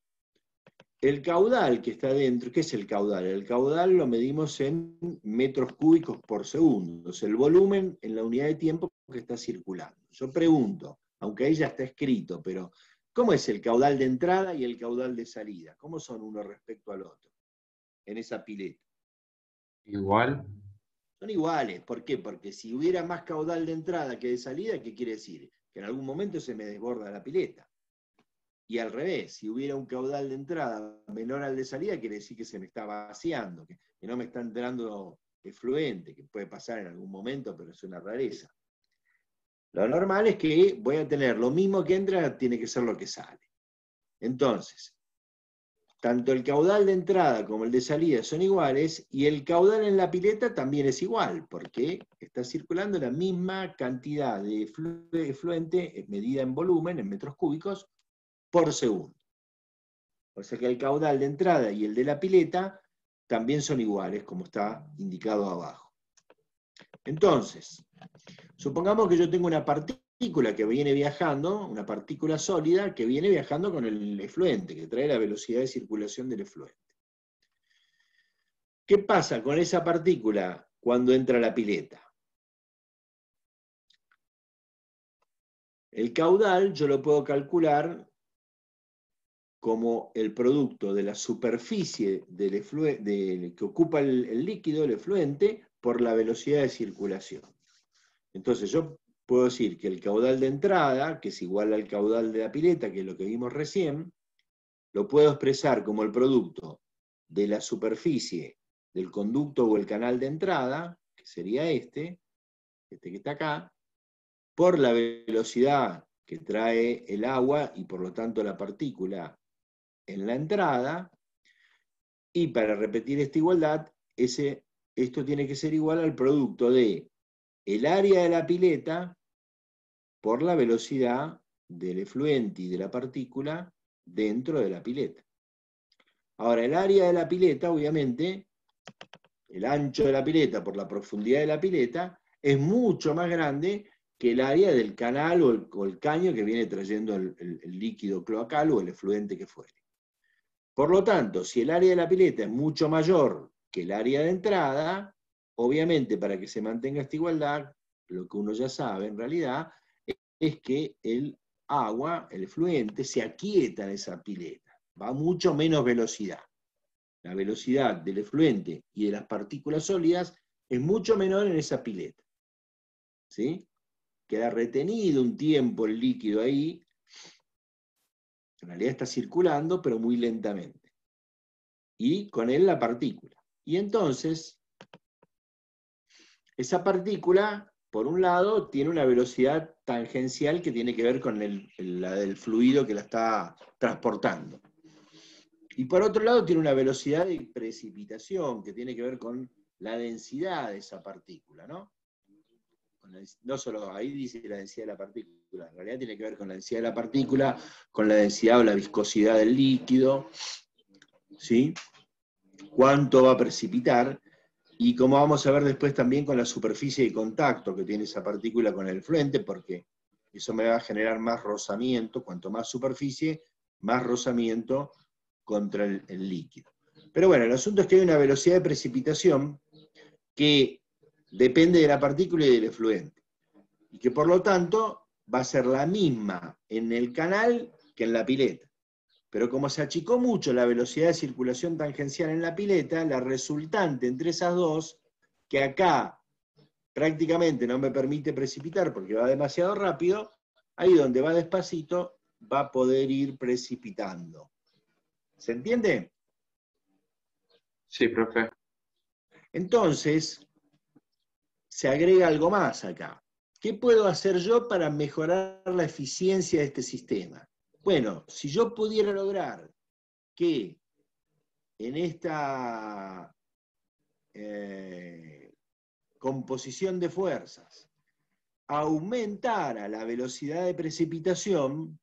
El caudal que está dentro, ¿qué es el caudal? El caudal lo medimos en metros cúbicos por segundo, es el volumen en la unidad de tiempo que está circulando. Yo pregunto, aunque ahí ya está escrito, pero ¿cómo es el caudal de entrada y el caudal de salida? ¿Cómo son uno respecto al otro en esa pileta? Igual. Son iguales. ¿Por qué? Porque si hubiera más caudal de entrada que de salida, ¿qué quiere decir? Que en algún momento se me desborda la pileta. Y al revés, si hubiera un caudal de entrada menor al de salida, quiere decir que se me está vaciando, que no me está entrando efluente, que puede pasar en algún momento, pero es una rareza. Lo normal es que voy a tener lo mismo que entra, tiene que ser lo que sale. Entonces, tanto el caudal de entrada como el de salida son iguales, y el caudal en la pileta también es igual, porque está circulando la misma cantidad de efluente medida en volumen, en metros cúbicos, por segundo. O sea que el caudal de entrada y el de la pileta también son iguales, como está indicado abajo. Entonces, supongamos que yo tengo una partícula que viene viajando, una partícula sólida que viene viajando con el efluente, que trae la velocidad de circulación del efluente. ¿Qué pasa con esa partícula cuando entra a la pileta? El caudal yo lo puedo calcular como el producto de la superficie que ocupa el líquido, el efluente, por la velocidad de circulación. Entonces yo puedo decir que el caudal de entrada, que es igual al caudal de la pileta, que es lo que vimos recién, lo puedo expresar como el producto de la superficie del conducto o el canal de entrada, que sería este que está acá, por la velocidad que trae el agua y por lo tanto la partícula en la entrada, y para repetir esta igualdad, esto tiene que ser igual al producto de el área de la pileta por la velocidad del efluente y de la partícula dentro de la pileta. Ahora, el área de la pileta, obviamente, el ancho de la pileta por la profundidad de la pileta, es mucho más grande que el área del canal o el caño que viene trayendo el líquido cloacal o el efluente que fuere. Por lo tanto, si el área de la pileta es mucho mayor que el área de entrada, obviamente para que se mantenga esta igualdad, lo que uno ya sabe en realidad, es que el agua, el efluente, se aquieta en esa pileta, va a mucho menos velocidad. La velocidad del efluente y de las partículas sólidas es mucho menor en esa pileta. ¿Sí? Queda retenido un tiempo el líquido ahí, en realidad está circulando, pero muy lentamente. Y con él la partícula. Y entonces, esa partícula, por un lado, tiene una velocidad tangencial que tiene que ver con la del fluido que la está transportando. Y por otro lado, tiene una velocidad de precipitación que tiene que ver con la densidad de esa partícula, ¿no? No solo ahí dice la densidad de la partícula, en realidad tiene que ver con la densidad de la partícula, con la densidad o la viscosidad del líquido, ¿sí? Cuánto va a precipitar, y como vamos a ver después también con la superficie de contacto que tiene esa partícula con el efluente, porque eso me va a generar más rozamiento, cuanto más superficie, más rozamiento contra el líquido. Pero bueno, el asunto es que hay una velocidad de precipitación que depende de la partícula y del efluente, y que por lo tanto va a ser la misma en el canal que en la pileta. Pero como se achicó mucho la velocidad de circulación tangencial en la pileta, la resultante entre esas dos, que acá prácticamente no me permite precipitar porque va demasiado rápido, ahí donde va despacito va a poder ir precipitando. ¿Se entiende? Sí, profe. Entonces, se agrega algo más acá. ¿Qué puedo hacer yo para mejorar la eficiencia de este sistema? Bueno, si yo pudiera lograr que en esta composición de fuerzas aumentara la velocidad de precipitación,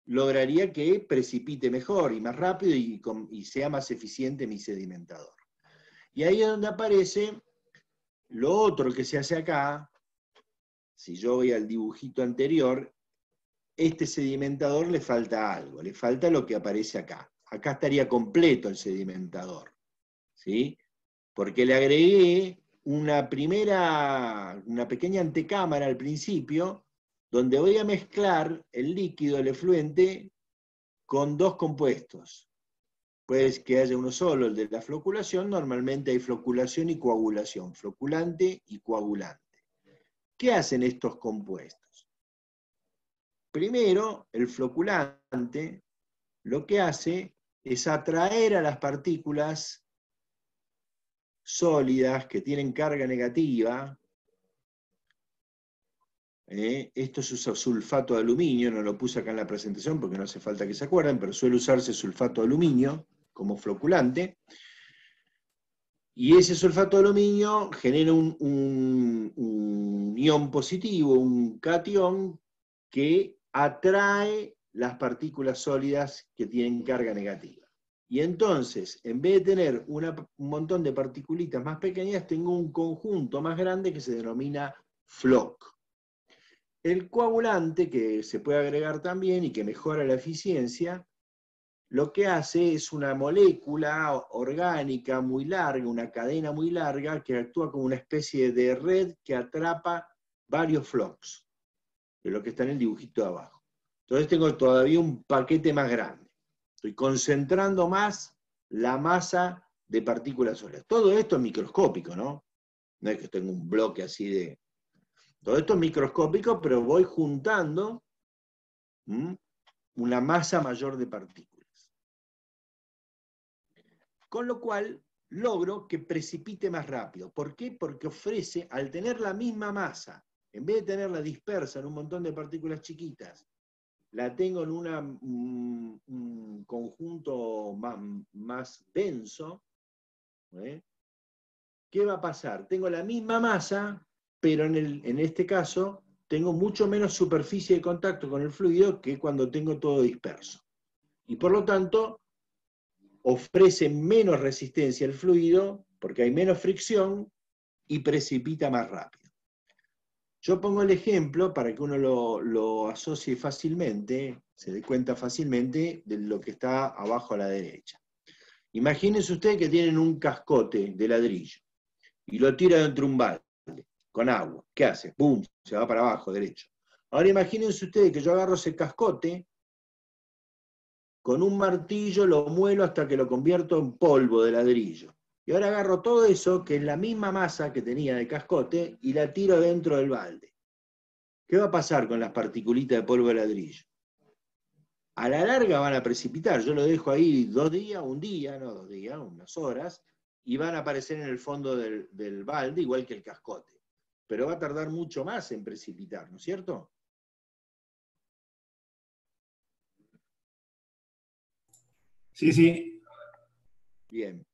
lograría que precipite mejor y más rápido y sea más eficiente mi sedimentador. Y ahí es donde aparece lo otro que se hace acá. Si yo voy al dibujito anterior, este sedimentador le falta algo, le falta lo que aparece acá. Acá estaría completo el sedimentador, ¿sí? Porque le agregué una pequeña antecámara al principio, donde voy a mezclar el líquido, el efluente, con dos compuestos. Puede que haya uno solo, el de la floculación. Normalmente hay floculación y coagulación, floculante y coagulante. ¿Qué hacen estos compuestos? Primero, el floculante lo que hace es atraer a las partículas sólidas que tienen carga negativa. Esto se usa sulfato de aluminio, no lo puse acá en la presentación porque no hace falta que se acuerden, pero suele usarse sulfato de aluminio como floculante. Y ese sulfato de aluminio genera un ion positivo, un catión, que atrae las partículas sólidas que tienen carga negativa. Y entonces, en vez de tener un montón de particulitas más pequeñas, tengo un conjunto más grande que se denomina floc. El coagulante, que se puede agregar también y que mejora la eficiencia, lo que hace es una molécula orgánica muy larga, una cadena muy larga, que actúa como una especie de red que atrapa varios flocs, de lo que está en el dibujito de abajo. Entonces tengo todavía un paquete más grande. Estoy concentrando más la masa de partículas sólidas. Todo esto es microscópico, ¿no? No es que tengo un bloque así de... Todo esto es microscópico, pero voy juntando una masa mayor de partículas. Con lo cual logro que precipite más rápido. ¿Por qué? Porque ofrece, al tener la misma masa, en vez de tenerla dispersa en un montón de partículas chiquitas, la tengo en un conjunto más denso, ¿qué va a pasar? Tengo la misma masa, pero en este caso tengo mucho menos superficie de contacto con el fluido que cuando tengo todo disperso. Y por lo tanto, ofrece menos resistencia al fluido, porque hay menos fricción, y precipita más rápido. Yo pongo el ejemplo para que uno lo asocie fácilmente, se dé cuenta fácilmente de lo que está abajo a la derecha. Imagínense ustedes que tienen un cascote de ladrillo y lo tira dentro de un balde con agua. ¿Qué hace? ¡Pum! Se va para abajo, derecho. Ahora imagínense ustedes que yo agarro ese cascote, con un martillo lo muelo hasta que lo convierto en polvo de ladrillo. Y ahora agarro todo eso, que es la misma masa que tenía de cascote, y la tiro dentro del balde. ¿Qué va a pasar con las particulitas de polvo de ladrillo? A la larga van a precipitar. Yo lo dejo ahí 2 días, un día, no 2 días, unas horas, y van a aparecer en el fondo del balde, igual que el cascote. Pero va a tardar mucho más en precipitar, ¿no es cierto? Sí, sí. Bien.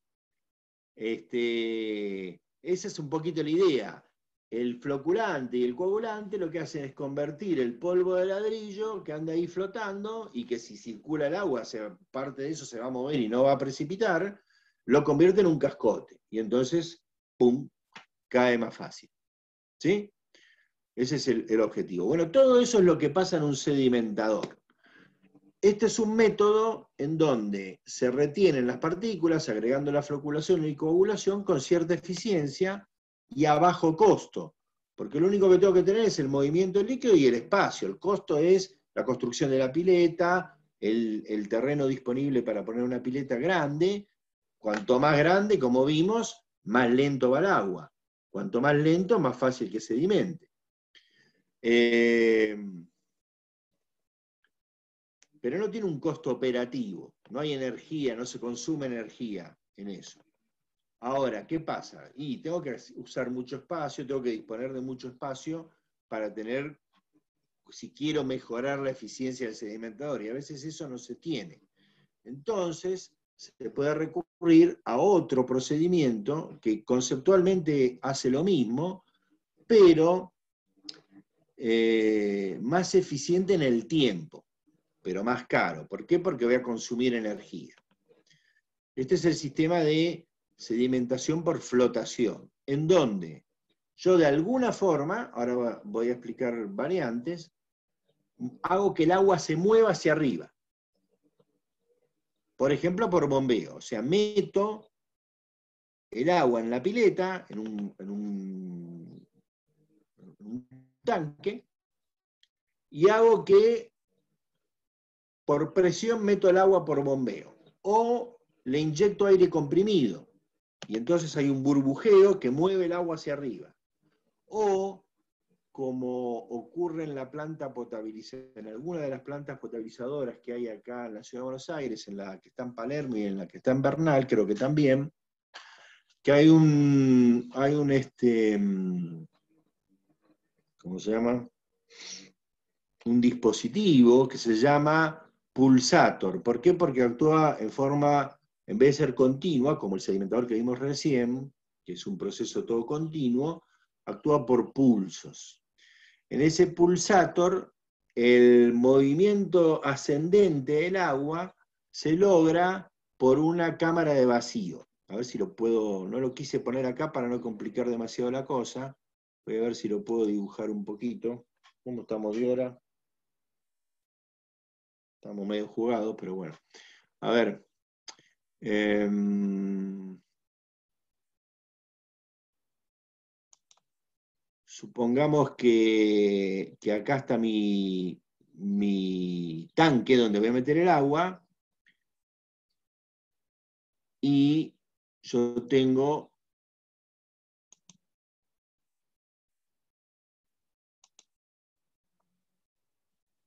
Esa es un poquito la idea. El floculante y el coagulante lo que hacen es convertir el polvo de ladrillo que anda ahí flotando y que si circula el agua, parte de eso se va a mover y no va a precipitar, lo convierte en un cascote. Y entonces, ¡pum!, cae más fácil. ¿Sí? Ese es el objetivo. Bueno, todo eso es lo que pasa en un sedimentador. Este es un método en donde se retienen las partículas agregando la floculación y coagulación con cierta eficiencia y a bajo costo, porque lo único que tengo que tener es el movimiento del líquido y el espacio. El costo es la construcción de la pileta, el terreno disponible para poner una pileta grande. Cuanto más grande, como vimos, más lento va el agua. Cuanto más lento, más fácil que sedimente. Pero no tiene un costo operativo, no hay energía, no se consume energía en eso. Ahora, ¿qué pasa? Y tengo que usar mucho espacio, tengo que disponer de mucho espacio para tener, si quiero mejorar la eficiencia del sedimentador, y a veces eso no se tiene. Entonces, se puede recurrir a otro procedimiento que conceptualmente hace lo mismo, pero más eficiente en el tiempo, pero más caro. ¿Por qué? Porque voy a consumir energía. Este es el sistema de sedimentación por flotación, en donde yo de alguna forma, ahora voy a explicar variantes, hago que el agua se mueva hacia arriba. Por ejemplo, por bombeo. O sea, meto el agua en la pileta, en un tanque, y hago que por presión meto el agua por bombeo. O le inyecto aire comprimido, y entonces hay un burbujeo que mueve el agua hacia arriba. O, como ocurre en la planta potabilizadora, en alguna de las plantas potabilizadoras que hay acá en la Ciudad de Buenos Aires, en la que está en Palermo y en la que está en Bernal, creo que también, que hay un ¿cómo se llama? Un dispositivo que se llama pulsator. ¿Por qué? Porque actúa en forma, en vez de ser continua, como el sedimentador que vimos recién, que es un proceso todo continuo, actúa por pulsos. En ese pulsator, el movimiento ascendente del agua se logra por una cámara de vacío. A ver si lo puedo, no lo quise poner acá para no complicar demasiado la cosa. Voy a ver si lo puedo dibujar un poquito. ¿Cómo estamos de hora? Estamos medio jugados, pero bueno. A ver. Supongamos que acá está mi tanque donde voy a meter el agua. Y yo tengo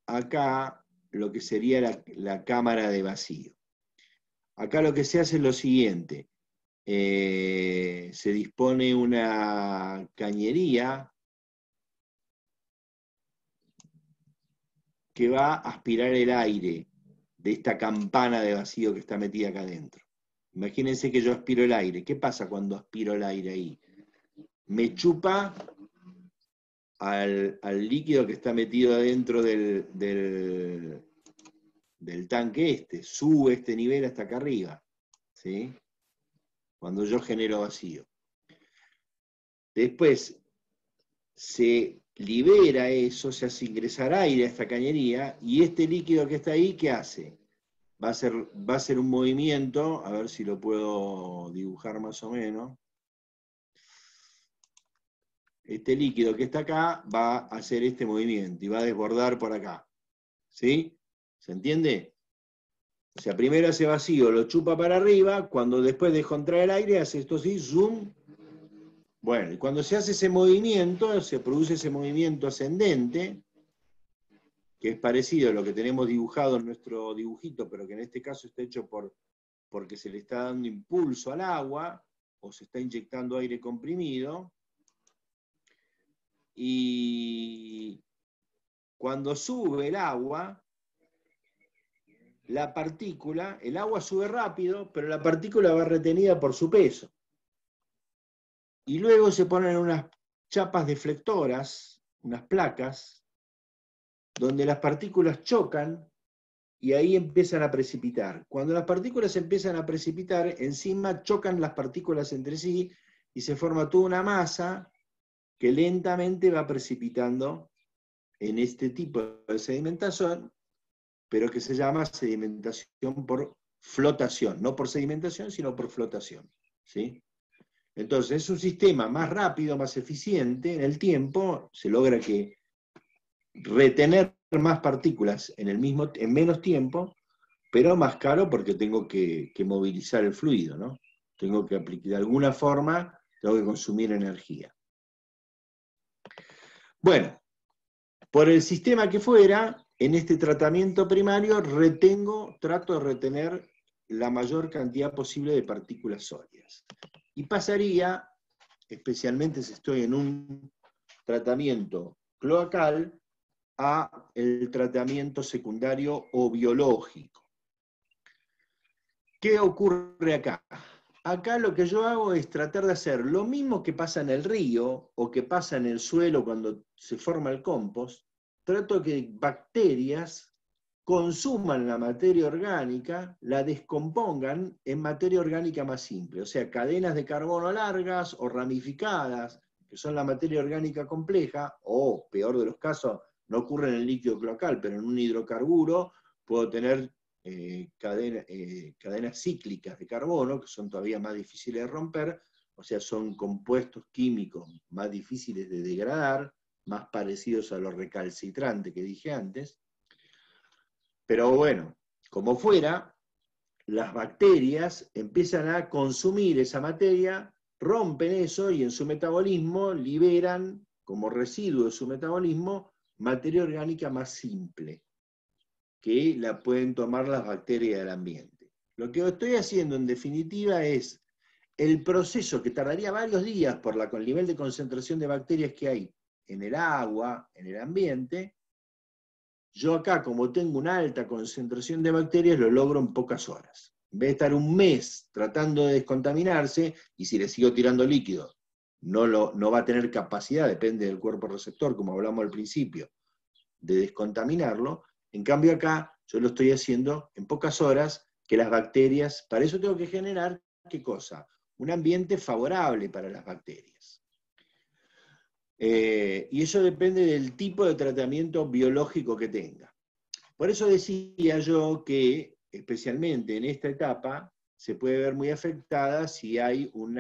acá lo que sería la cámara de vacío. Acá lo que se hace es lo siguiente. Se dispone una cañería que va a aspirar el aire de esta campana de vacío que está metida acá adentro. Imagínense que yo aspiro el aire. ¿Qué pasa cuando aspiro el aire ahí? Me chupa al líquido que está metido adentro del tanque sube este nivel hasta acá arriba, ¿sí? Cuando yo genero vacío. Después, libera eso, se hace ingresar aire a esta cañería, y este líquido que está ahí, ¿qué hace? Va a ser un movimiento, a ver si lo puedo dibujar más o menos. Este líquido que está acá va a hacer este movimiento y va a desbordar por acá. ¿Sí? ¿Se entiende? O sea, primero hace vacío, lo chupa para arriba, cuando después de contraer el aire, hace esto así, zoom. Bueno, y cuando se hace ese movimiento, se produce ese movimiento ascendente, que es parecido a lo que tenemos dibujado en nuestro dibujito, pero que en este caso está hecho porque se le está dando impulso al agua, o se está inyectando aire comprimido, y cuando sube el agua, la partícula, el agua sube rápido, pero la partícula va retenida por su peso. Y luego se ponen unas chapas deflectoras, unas placas, donde las partículas chocan y ahí empiezan a precipitar. Cuando las partículas empiezan a precipitar, encima chocan las partículas entre sí y se forma toda una masa que lentamente va precipitando en este tipo de sedimentación, pero que se llama sedimentación por flotación, no por sedimentación, sino por flotación. ¿Sí? Entonces es un sistema más rápido, más eficiente en el tiempo, se logra que retener más partículas en menos tiempo, pero más caro porque tengo que movilizar el fluido, ¿no? Tengo que aplicar, de alguna forma, tengo que consumir energía. Bueno, por el sistema que fuera, en este tratamiento primario trato de retener la mayor cantidad posible de partículas sólidas. Y pasaría, especialmente si estoy en un tratamiento cloacal, a el tratamiento secundario o biológico. ¿Qué ocurre acá? Acá lo que yo hago es tratar de hacer lo mismo que pasa en el río o que pasa en el suelo cuando se forma el compost. Trato de que bacterias consuman la materia orgánica, la descompongan en materia orgánica más simple, o sea, cadenas de carbono largas o ramificadas, que son la materia orgánica compleja, o, peor de los casos, no ocurre en el líquido cloacal, pero en un hidrocarburo puedo tener cadenas cíclicas de carbono, que son todavía más difíciles de romper, o sea, son compuestos químicos más difíciles de degradar, más parecidos a los recalcitrantes que dije antes. Pero bueno, como fuera, las bacterias empiezan a consumir esa materia, rompen eso y en su metabolismo liberan, como residuo de su metabolismo, materia orgánica más simple, que la pueden tomar las bacterias del ambiente. Lo que estoy haciendo en definitiva es el proceso que tardaría varios días por el nivel de concentración de bacterias que hay en el agua, en el ambiente. Yo acá, como tengo una alta concentración de bacterias, lo logro en pocas horas. En vez de estar un mes tratando de descontaminarse, y si le sigo tirando líquido, no va a tener capacidad, depende del cuerpo receptor, como hablamos al principio, de descontaminarlo. En cambio acá, yo lo estoy haciendo en pocas horas, que las bacterias, para eso tengo que generar, ¿qué cosa? Un ambiente favorable para las bacterias. Y eso depende del tipo de tratamiento biológico que tenga. Por eso decía yo que, especialmente en esta etapa, se puede ver muy afectada si hay un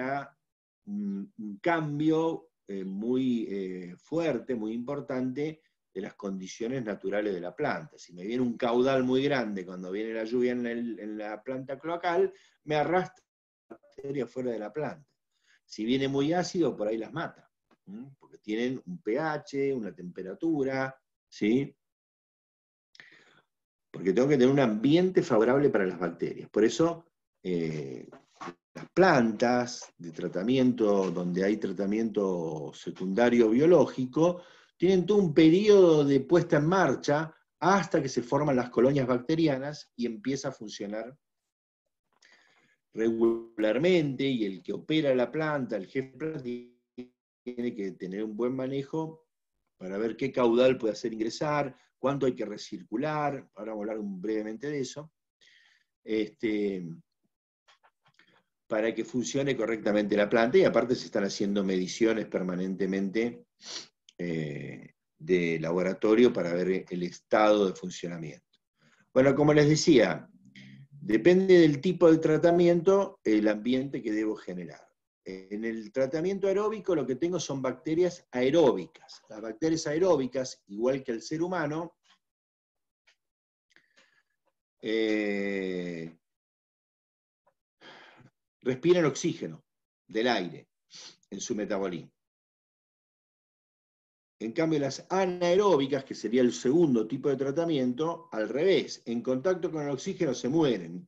cambio muy fuerte, muy importante, de las condiciones naturales de la planta. Si me viene un caudal muy grande cuando viene la lluvia en la planta cloacal, me arrastra bacterias fuera de la planta. Si viene muy ácido, por ahí las mata, porque tienen un pH, una temperatura, ¿sí? Porque tengo que tener un ambiente favorable para las bacterias. Por eso, las plantas de tratamiento, donde hay tratamiento secundario biológico, tienen todo un periodo de puesta en marcha hasta que se forman las colonias bacterianas y empieza a funcionar regularmente, y el que opera la planta, el jefe de planta, tiene que tener un buen manejo para ver qué caudal puede hacer ingresar, cuánto hay que recircular, ahora vamos a hablar brevemente de eso, para que funcione correctamente la planta, y aparte se están haciendo mediciones permanentemente de laboratorio para ver el estado de funcionamiento. Bueno, como les decía, depende del tipo de tratamiento, el ambiente que debo generar. En el tratamiento aeróbico lo que tengo son bacterias aeróbicas. Las bacterias aeróbicas, igual que el ser humano, respiran oxígeno del aire en su metabolismo. En cambio, las anaeróbicas, que sería el segundo tipo de tratamiento, al revés, en contacto con el oxígeno se mueren,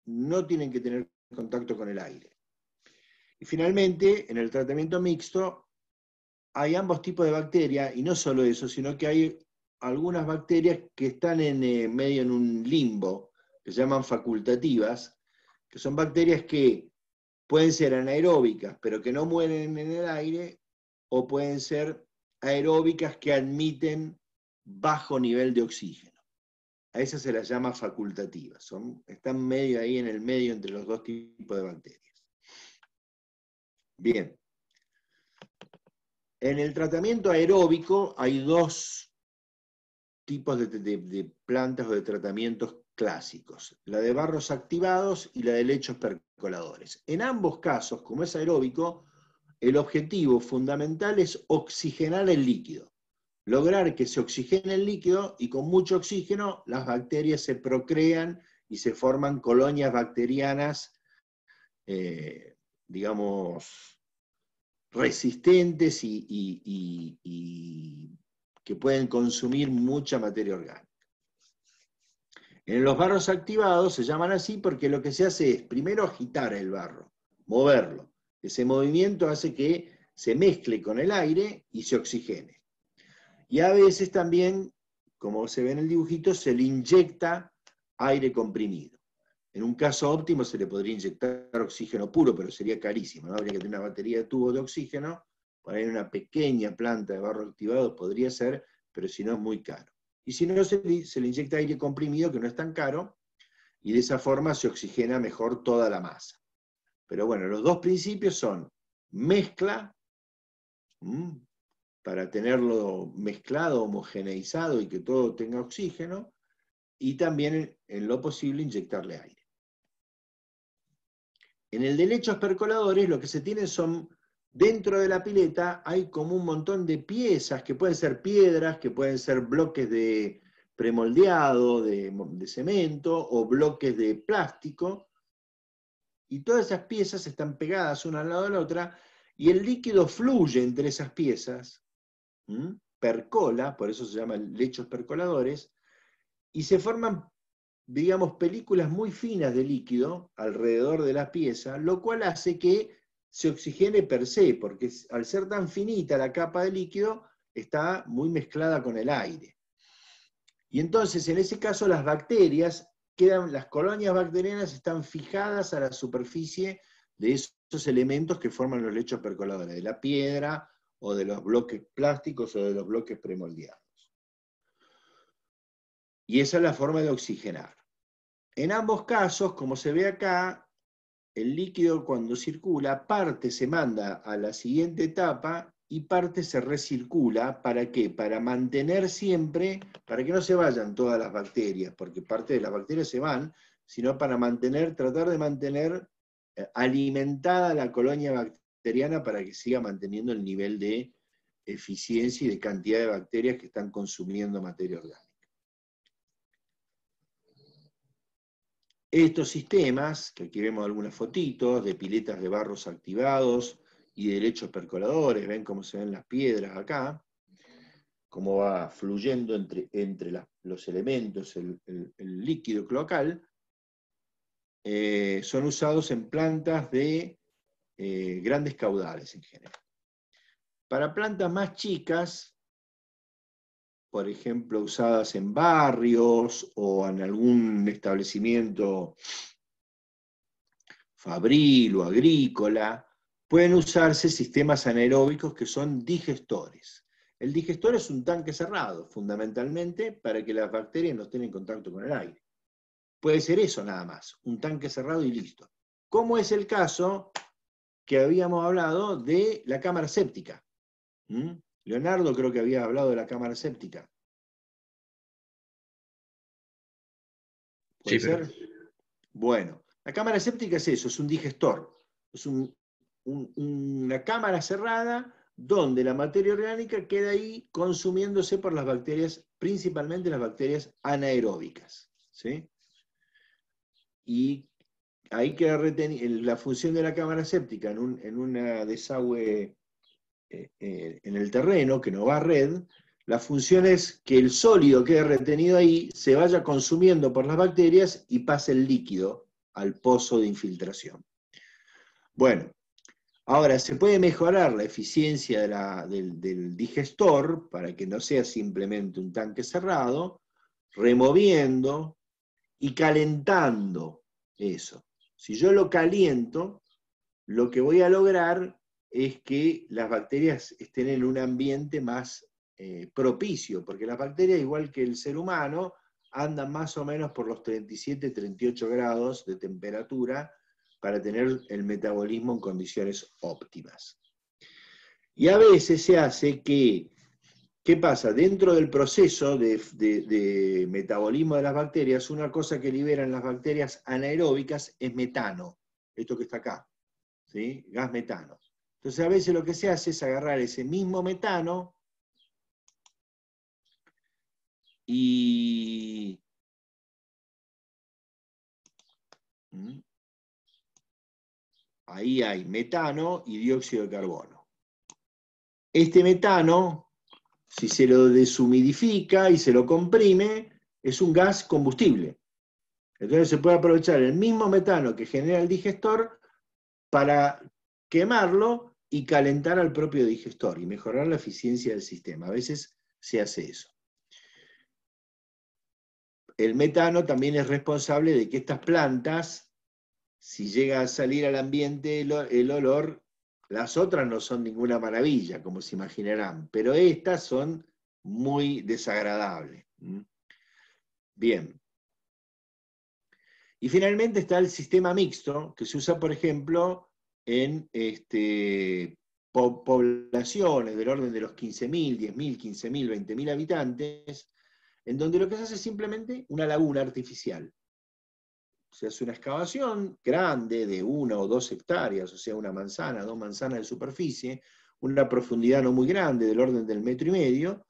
no tienen que tener contacto con el aire. Y finalmente, en el tratamiento mixto, hay ambos tipos de bacterias, y no solo eso, sino que hay algunas bacterias que están medio en un limbo, que se llaman facultativas, que son bacterias que pueden ser anaeróbicas, pero que no mueren en el aire, o pueden ser aeróbicas que admiten bajo nivel de oxígeno. A esas se las llama facultativas. Están medio ahí en el medio entre los dos tipos de bacterias. Bien. En el tratamiento aeróbico hay dos tipos de plantas o de tratamientos clásicos, la de barros activados y la de lechos percoladores. En ambos casos, como es aeróbico, el objetivo fundamental es oxigenar el líquido, lograr que se oxigene el líquido y con mucho oxígeno las bacterias se procrean y se forman colonias bacterianas, digamos, resistentes y que pueden consumir mucha materia orgánica. En los barros activados se llaman así porque lo que se hace es primero agitar el barro, moverlo. Ese movimiento hace que se mezcle con el aire y se oxigene. Y a veces también, como se ve en el dibujito, se le inyecta aire comprimido. En un caso óptimo se le podría inyectar oxígeno puro, pero sería carísimo, ¿no? Habría que tener una batería de tubos de oxígeno. Por ahí en una pequeña planta de barro activado podría ser, pero si no es muy caro. Y si no, se le inyecta aire comprimido, que no es tan caro, y de esa forma se oxigena mejor toda la masa. Pero bueno, los dos principios son mezcla, para tenerlo mezclado, homogeneizado y que todo tenga oxígeno, y también en lo posible inyectarle aire. En el de lechos percoladores lo que se tienen son, dentro de la pileta hay como un montón de piezas, que pueden ser piedras, que pueden ser bloques de premoldeado, de cemento, o bloques de plástico, y todas esas piezas están pegadas una al lado de la otra, y el líquido fluye entre esas piezas, percola, por eso se llaman lechos percoladores, y se forman, digamos, películas muy finas de líquido alrededor de la pieza, lo cual hace que se oxigene per se, porque al ser tan finita la capa de líquido, está muy mezclada con el aire. Y entonces, en ese caso, las bacterias las colonias bacterianas están fijadas a la superficie de esos elementos que forman los lechos percoladores, de la piedra, o de los bloques plásticos, o de los bloques premoldeados. Y esa es la forma de oxigenar. En ambos casos, como se ve acá, el líquido cuando circula, parte se manda a la siguiente etapa y parte se recircula. ¿Para qué? Para mantener siempre, para que no se vayan todas las bacterias, porque parte de las bacterias se van, sino para tratar de mantener alimentada la colonia bacteriana para que siga manteniendo el nivel de eficiencia y de cantidad de bacterias que están consumiendo materia orgánica. Estos sistemas, que aquí vemos algunas fotitos de piletas de barros activados y de lechos percoladores, ven cómo se ven las piedras acá, cómo va fluyendo entre los elementos el líquido cloacal, son usados en plantas de grandes caudales en general. Para plantas más chicas, por ejemplo, usadas en barrios o en algún establecimiento fabril o agrícola, pueden usarse sistemas anaeróbicos que son digestores. El digestor es un tanque cerrado, fundamentalmente, para que las bacterias no estén en contacto con el aire. Puede ser eso nada más, un tanque cerrado y listo. Como es el caso que habíamos hablado de la cámara séptica. Leonardo creo que había hablado de la cámara séptica. ¿Puede Sí, pero ser? Bueno, la cámara séptica es eso, es un digestor. Es una cámara cerrada donde la materia orgánica queda ahí consumiéndose por las bacterias, principalmente las bacterias anaeróbicas. ¿Sí? Y ahí queda retenida la función de la cámara séptica en una desagüe en el terreno, que no va a red. La función es que el sólido quede retenido ahí, se vaya consumiendo por las bacterias y pase el líquido al pozo de infiltración. Bueno, ahora se puede mejorar la eficiencia del digestor para que no sea simplemente un tanque cerrado, removiendo y calentando eso. Si yo lo caliento, lo que voy a lograr es que las bacterias estén en un ambiente más propicio, porque las bacterias, igual que el ser humano, andan más o menos por los 37-38 grados de temperatura para tener el metabolismo en condiciones óptimas. Y a veces se hace que, ¿qué pasa? Dentro del proceso de metabolismo de las bacterias, una cosa que liberan las bacterias anaeróbicas es metano, esto que está acá, ¿sí? Gas metano. Entonces a veces lo que se hace es agarrar ese mismo metano y ahí hay metano y dióxido de carbono. Este metano, si se lo deshumidifica y se lo comprime, es un gas combustible. Entonces se puede aprovechar el mismo metano que genera el digestor para quemarlo y calentar al propio digestor y mejorar la eficiencia del sistema. A veces se hace eso. El metano también es responsable de que estas plantas, si llega a salir al ambiente el olor, las otras no son ninguna maravilla, como se imaginarán, pero estas son muy desagradables. Bien. Y finalmente está el sistema mixto, que se usa, por ejemplo, en poblaciones del orden de los 15.000, 10.000, 15.000, 20.000 habitantes, en donde lo que se hace es simplemente una laguna artificial. Se hace una excavación grande de 1 o 2 hectáreas, o sea, una manzana, 2 manzanas de superficie, una profundidad no muy grande, del orden del 1,5 metros,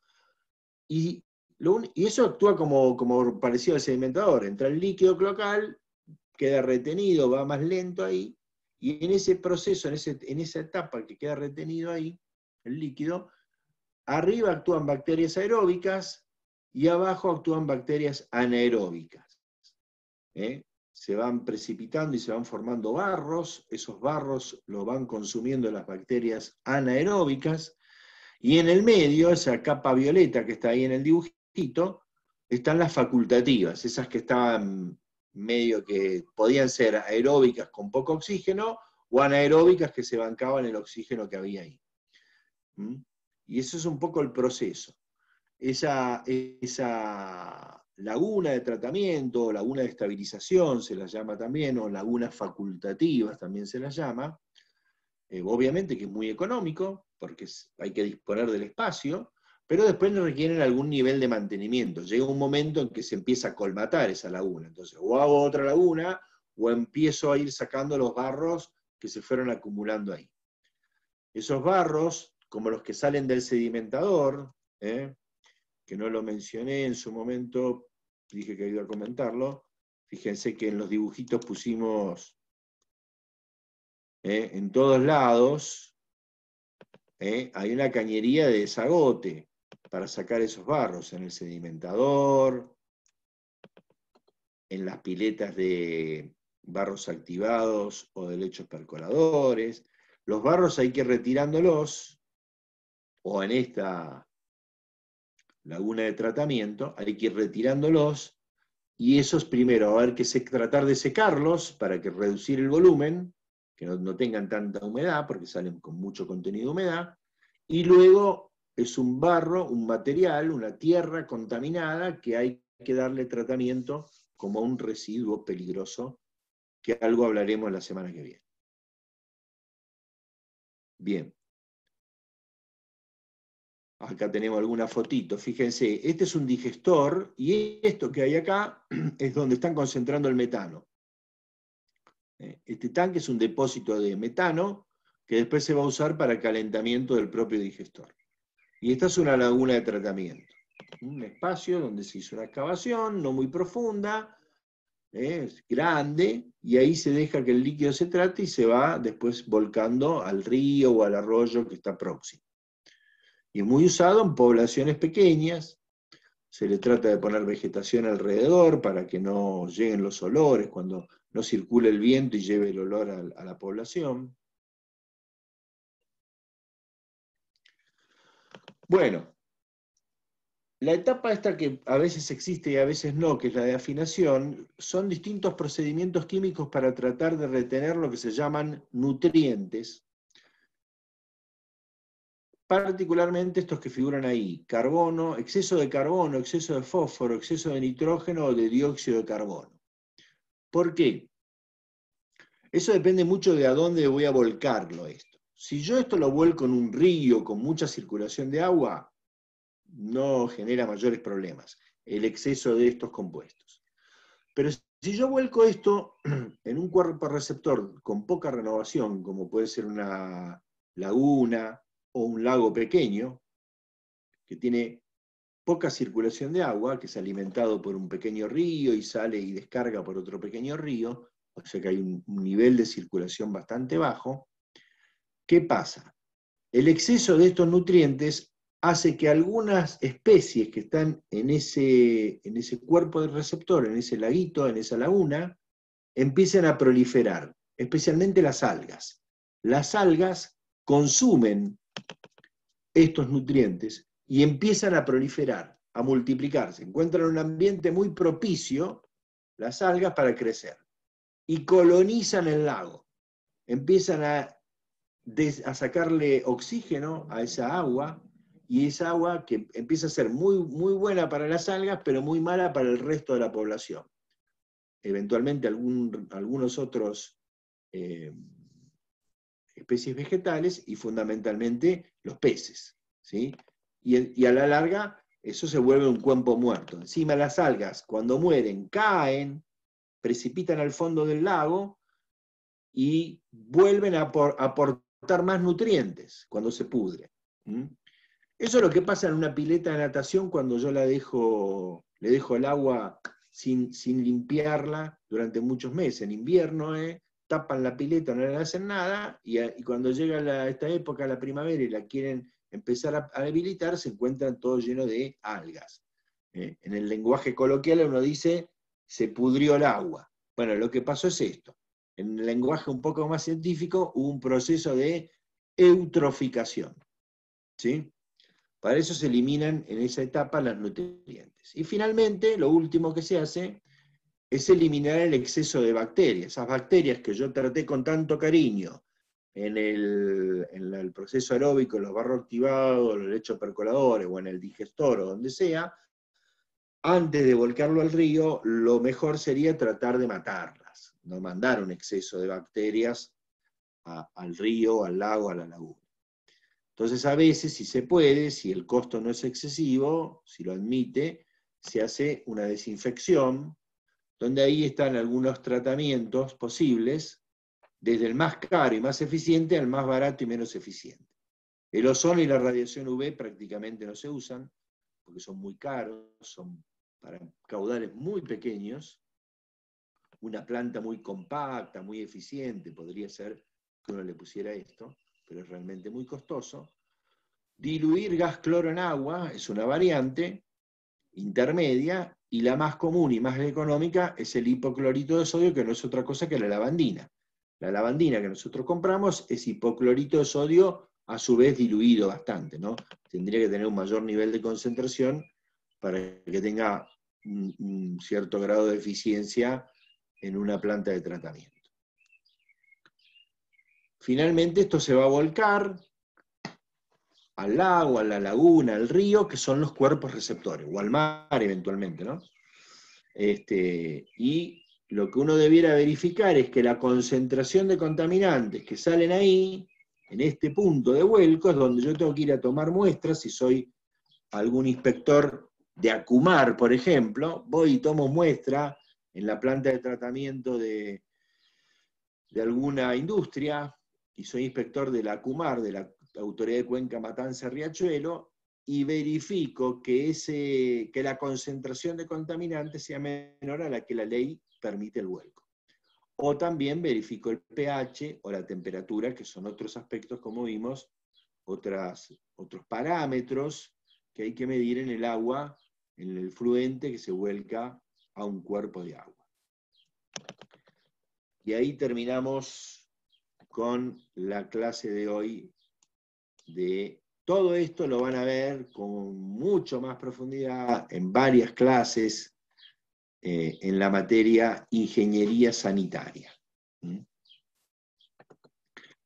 y eso actúa como parecido al sedimentador. Entra el líquido cloacal, queda retenido, va más lento ahí, y en ese proceso, en esa etapa que queda retenido ahí, el líquido, arriba actúan bacterias aeróbicas y abajo actúan bacterias anaeróbicas. Se van precipitando y se van formando barros, esos barros los van consumiendo las bacterias anaeróbicas, y en el medio, esa capa violeta que está ahí en el dibujito, están las facultativas, esas que estaban medio que podían ser aeróbicas con poco oxígeno, o anaeróbicas que se bancaban el oxígeno que había ahí. Y eso es un poco el proceso. Esa laguna de tratamiento, laguna de estabilización se la llama también, o lagunas facultativas también se la llama, obviamente que es muy económico, porque hay que disponer del espacio, pero después requieren algún nivel de mantenimiento. Llega un momento en que se empieza a colmatar esa laguna, entonces o hago otra laguna, o empiezo a ir sacando los barros que se fueron acumulando ahí. Esos barros, como los que salen del sedimentador, que no lo mencioné en su momento, dije que iba a comentarlo, fíjense que en los dibujitos pusimos en todos lados, hay una cañería de desagote para sacar esos barros, en el sedimentador, en las piletas de barros activados o de lechos percoladores. Los barros hay que ir retirándolos, o en esta laguna de tratamiento, hay que ir retirándolos, y esos primero va a haber que tratar de secarlos para que reducir el volumen, que no tengan tanta humedad, porque salen con mucho contenido de humedad, y luego es un barro, un material, una tierra contaminada que hay que darle tratamiento como un residuo peligroso, que algo hablaremos la semana que viene. Bien. Acá tenemos alguna fotito, fíjense, este es un digestor y esto que hay acá es donde están concentrando el metano. Este tanque es un depósito de metano que después se va a usar para el calentamiento del propio digestor. Y esta es una laguna de tratamiento. Un espacio donde se hizo una excavación, no muy profunda, es grande, y ahí se deja que el líquido se trate y se va después volcando al río o al arroyo que está próximo. Y es muy usado en poblaciones pequeñas, se le trata de poner vegetación alrededor para que no lleguen los olores, cuando no circule el viento y lleve el olor a la población. Bueno, la etapa esta que a veces existe y a veces no, que es la de afinación, son distintos procedimientos químicos para tratar de retener lo que se llaman nutrientes, particularmente estos que figuran ahí: carbono, exceso de fósforo, exceso de nitrógeno o de dióxido de carbono. ¿Por qué? Eso depende mucho de a dónde voy a volcarlo esto. Si yo esto lo vuelco en un río con mucha circulación de agua, no genera mayores problemas el exceso de estos compuestos. Pero si yo vuelco esto en un cuerpo receptor con poca renovación, como puede ser una laguna o un lago pequeño, que tiene poca circulación de agua, que es alimentado por un pequeño río y sale y descarga por otro pequeño río, o sea que hay un nivel de circulación bastante bajo, ¿qué pasa? El exceso de estos nutrientes hace que algunas especies que están en ese cuerpo del receptor, en ese laguito, en esa laguna, empiecen a proliferar, especialmente las algas. Las algas consumen estos nutrientes y empiezan a proliferar, a multiplicarse. Encuentran un ambiente muy propicio, las algas, para crecer. Y colonizan el lago. Empiezan a sacarle oxígeno a esa agua, y esa agua que empieza a ser muy, muy buena para las algas, pero muy mala para el resto de la población. Eventualmente algunos otros especies vegetales y fundamentalmente los peces, ¿sí? Y a la larga eso se vuelve un cuerpo muerto. Encima las algas, cuando mueren, caen, precipitan al fondo del lago y vuelven a aportar más nutrientes cuando se pudre. Eso es lo que pasa en una pileta de natación cuando yo le dejo el agua sin limpiarla durante muchos meses. En invierno, tapan la pileta, no le hacen nada, y cuando llega esta época, la primavera, y la quieren empezar a habilitar, se encuentran todo lleno de algas. En el lenguaje coloquial uno dice, se pudrió el agua. Bueno, lo que pasó es esto. En el lenguaje un poco más científico, hubo un proceso de eutroficación. ¿Sí? Para eso se eliminan en esa etapa los nutrientes. Y finalmente, lo último que se hace es eliminar el exceso de bacterias. Esas bacterias que yo traté con tanto cariño en el proceso aeróbico, en los barros activados, los lechos percoladores, o en el digestor, o donde sea, antes de volcarlo al río, lo mejor sería tratar de matarlas, no mandar un exceso de bacterias al río, al lago, a la laguna. Entonces, a veces, si se puede, si el costo no es excesivo, si lo admite, se hace una desinfección, donde ahí están algunos tratamientos posibles, desde el más caro y más eficiente al más barato y menos eficiente. El ozono y la radiación UV prácticamente no se usan, porque son muy caros, son para caudales muy pequeños. Una planta muy compacta, muy eficiente, podría ser que uno le pusiera esto, pero es realmente muy costoso. Diluir gas cloro en agua es una variante intermedia, y la más común y más económica es el hipoclorito de sodio, que no es otra cosa que la lavandina. La lavandina que nosotros compramos es hipoclorito de sodio, a su vez diluido bastante, ¿no? Tendría que tener un mayor nivel de concentración para que tenga un cierto grado de eficiencia en una planta de tratamiento. Finalmente esto se va a volcar al lago, a la laguna, al río, que son los cuerpos receptores, o al mar eventualmente, ¿no? Y lo que uno debiera verificar es que la concentración de contaminantes que salen ahí en este punto de vuelco es donde yo tengo que ir a tomar muestras. Si soy algún inspector de Acumar, por ejemplo, voy y tomo muestra en la planta de tratamiento de alguna industria, y soy inspector de la Acumar, de la Autoridad de Cuenca Matanza Riachuelo, y verifico que la concentración de contaminantes sea menor a la que la ley permite el vuelco. O también verifico el pH o la temperatura, que son otros aspectos, como vimos, otros parámetros que hay que medir en el agua, en el fluente que se vuelca a un cuerpo de agua. Y ahí terminamos con la clase de hoy. De todo esto lo van a ver con mucho más profundidad en varias clases en la materia ingeniería sanitaria.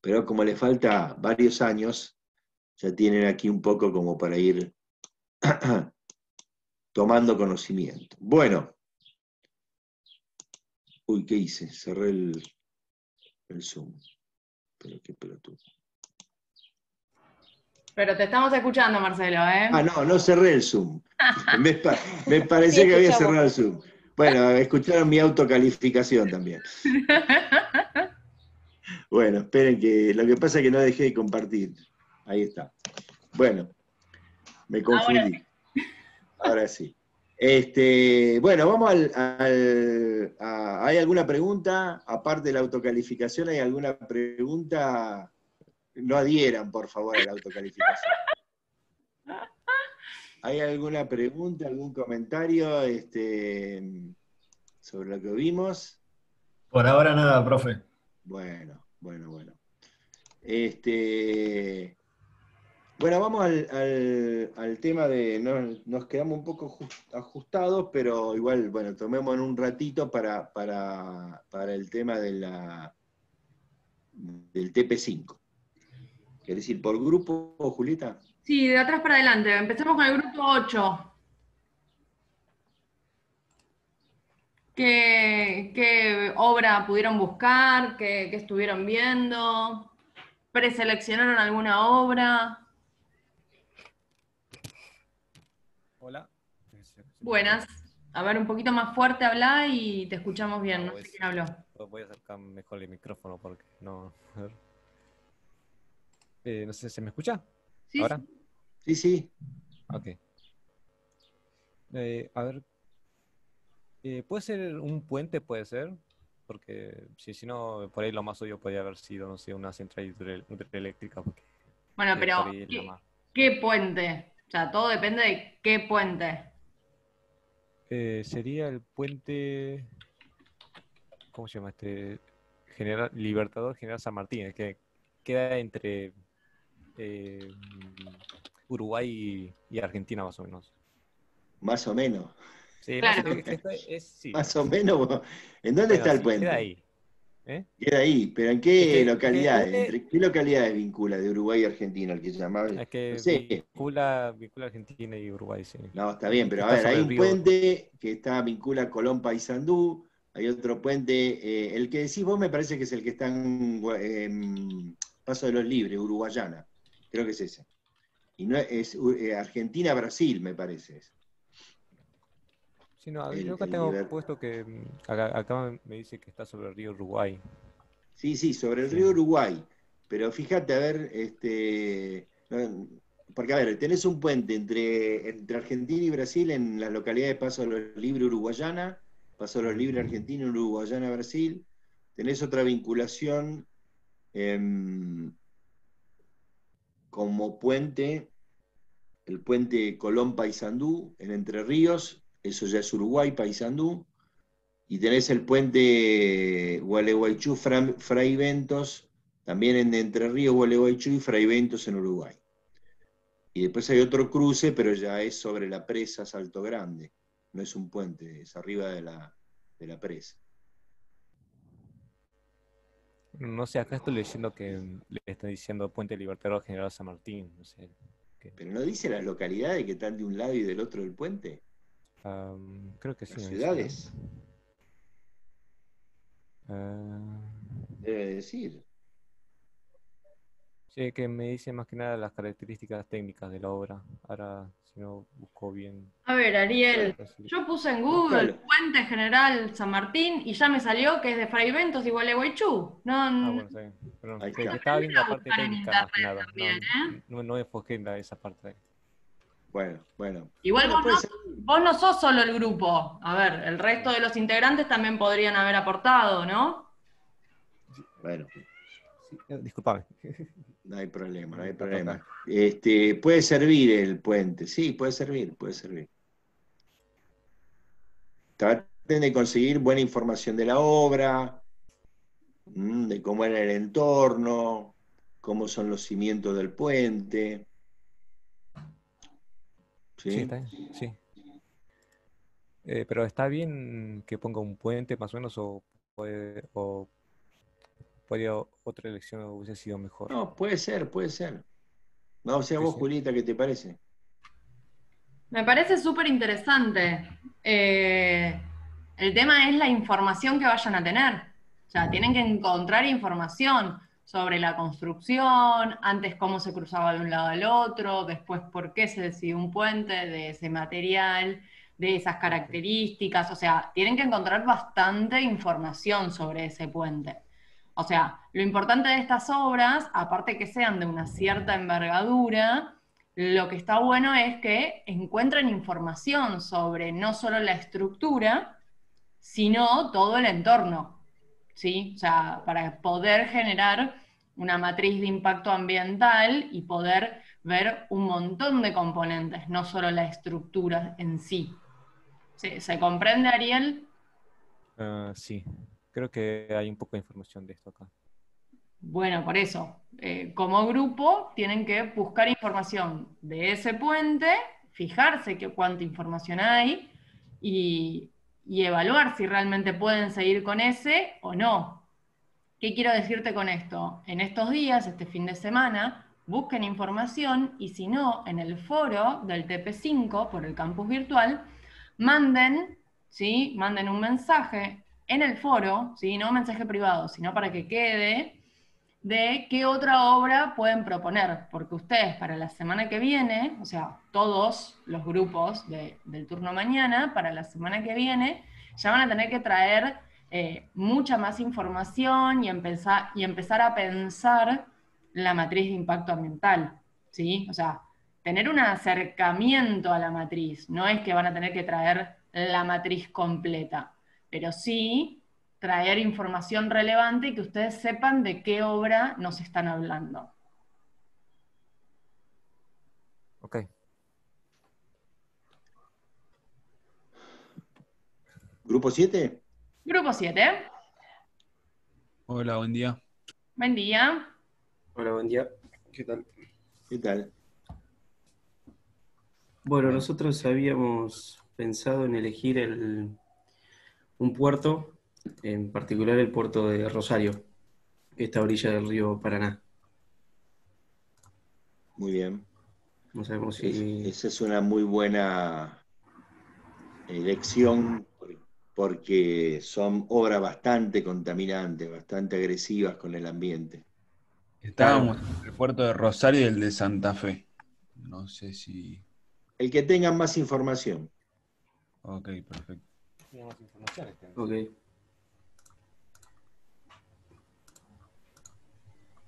Pero como les falta varios años, ya tienen aquí un poco como para ir tomando conocimiento. Bueno. Uy, ¿qué hice? Cerré el Zoom. Pero qué pelotudo. Pero te estamos escuchando, Marcelo, ¿eh? Ah, no cerré el Zoom. Me parecía Sí, que había escuchamos. cerrado el Zoom. Bueno, escucharon mi autocalificación también. Bueno, esperen que lo que pasa es que no dejé de compartir. Ahí está. Bueno, me Ahora confundí. Ahora sí. Bueno, vamos ¿hay alguna pregunta? Aparte de la autocalificación, ¿hay alguna pregunta? No adhieran, por favor, a la autocalificación. ¿Hay alguna pregunta, algún comentario sobre lo que vimos? Por ahora nada, profe. Bueno. Bueno, vamos al tema de, nos quedamos un poco ajustados, pero igual, bueno, tomemos en un ratito para el tema del TP5. ¿Querés ir por grupo, Julieta? sí, de atrás para adelante. Empecemos con el grupo 8. ¿Qué obra pudieron buscar? ¿Qué estuvieron viendo? ¿Preseleccionaron alguna obra? Hola. Buenas. A ver, un poquito más fuerte habla y te escuchamos bien. No, No sé quién habló. voy a acercar mejor el micrófono porque no. A ver. No sé, ¿se me escucha? Sí, ¿Ahora? Sí, sí. Ok. A ver. ¿Puede ser un puente? Puede ser. Porque si no, por ahí lo más obvio podría haber sido, no sé, una central hidroeléctrica. Porque Bueno, por pero ahí es la más. ¿qué puente? O sea, todo depende de qué puente. Sería el puente. ¿Cómo se llama este? Libertador General San Martín, que queda entre Uruguay y Argentina, más o menos. Más o menos. Sí, Claro. sí. Más o menos. ¿En dónde Bueno, está el sí, puente? queda ahí. Queda ahí, pero ¿en Es qué que localidades? ¿Entre qué localidades vincula de Uruguay y Argentina el que se llamaba? es No que sé. vincula Argentina y Uruguay, sí. No, está bien, Que pero a está ver, sobre hay el un río. puente que vincula Colón Paysandú, hay otro puente, el que decís vos me parece que es el que está en Paso de los Libres, Uruguayana, creo que es ese. Y no es Argentina-Brasil, me parece. Sí, no, yo acá El tengo liber- puesto que acá me dice que está sobre el río Uruguay. Sí, sobre el Sí. río Uruguay. Pero fíjate, a ver, porque a ver, tenés un puente entre Argentina y Brasil en las localidades de Paso de los Libres, Uruguayana, Paso de los Libres, Argentina, Uruguayana, Brasil. Tenés otra vinculación como puente, el puente Colón-Paysandú, en Entre Ríos, eso ya es Uruguay, Paysandú. Y tenés el puente Gualeguaychú-Fray Ventos, también en Entre Ríos, Gualeguaychú y Fray Ventos en Uruguay. Y después hay otro cruce, pero ya es sobre la presa Salto Grande. No es un puente, es arriba de la presa. No sé, acá estoy leyendo que le están diciendo Puente Libertador General San Martín. No sé. Pero no dice las localidades que están de un lado y del otro del puente. Creo que sí, Las me dice, ¿no? ciudades. Debe decir. Sí, que me dice más que nada las características técnicas de la obra. Ahora, si no busco bien. A ver, Ariel, Así. yo puse en Google Búscalo. Puente General San Martín y ya me salió que es de Fray Ventos igual a Guaychú. No, Bueno, está bien. Perdón. Ahí Que está. estaba viendo la a parte buscar en técnica más que internet nada. también, ¿eh? No enfoqué en esa parte. Bueno. Igual Bueno, puede ser. vos no sos solo el grupo. A ver, el resto de los integrantes también podrían haber aportado, ¿no? Bueno, Sí, disculpame. no hay problema, no hay Está problema. total. Puede servir el puente, sí, puede servir. Traten de conseguir buena información de la obra, de cómo era el entorno, cómo son los cimientos del puente. Sí, ¿Sí? está bien. Sí. Pero está bien que ponga un puente más o menos o podría otra elección hubiese sido mejor. No, puede ser. No, o sea, Sí, vos, sí. Julieta, ¿qué te parece? Me parece súper interesante. El tema es la información que vayan a tener. O sea, tienen que encontrar información sobre la construcción, antes cómo se cruzaba de un lado al otro, después por qué se decidió un puente, de ese material, de esas características. O sea, tienen que encontrar bastante información sobre ese puente. O sea, lo importante de estas obras, aparte que sean de una cierta envergadura, lo que está bueno es que encuentren información sobre no solo la estructura, sino todo el entorno, ¿sí? O sea, para poder generar una matriz de impacto ambiental y poder ver un montón de componentes, no solo la estructura en sí. ¿Se comprende, Ariel? Sí, creo que hay un poco de información de esto acá. Bueno, por eso, como grupo tienen que buscar información de ese puente, fijarse cuánta información hay y evaluar si realmente pueden seguir con ese o no. ¿Qué quiero decirte con esto? En estos días, este fin de semana, busquen información y si no, en el foro del TP5 por el campus virtual, manden, ¿sí? Manden un mensaje en el foro, ¿sí? No un mensaje privado, sino para que quede de qué otra obra pueden proponer, porque ustedes para la semana que viene, o sea, todos los grupos del turno mañana, para la semana que viene, ya van a tener que traer mucha más información y empezar a pensar la matriz de impacto ambiental, ¿sí? O sea, tener un acercamiento a la matriz, no es que van a tener que traer la matriz completa, pero sí traer información relevante y que ustedes sepan de qué obra nos están hablando. Ok. ¿Grupo 7? Grupo 7, Hola, buen día. buen día. Hola, buen día. ¿Qué tal? ¿Qué tal? Bueno, nosotros habíamos pensado en elegir un puerto, en particular el puerto de Rosario, que está a orilla del río Paraná. Muy bien. No sabemos si... Esa es una muy buena elección porque son obras bastante contaminantes, bastante agresivas con el ambiente. Estábamos entre el puerto de Rosario y el de Santa Fe. No sé si... El que tenga más información. Ok, perfecto. Ok.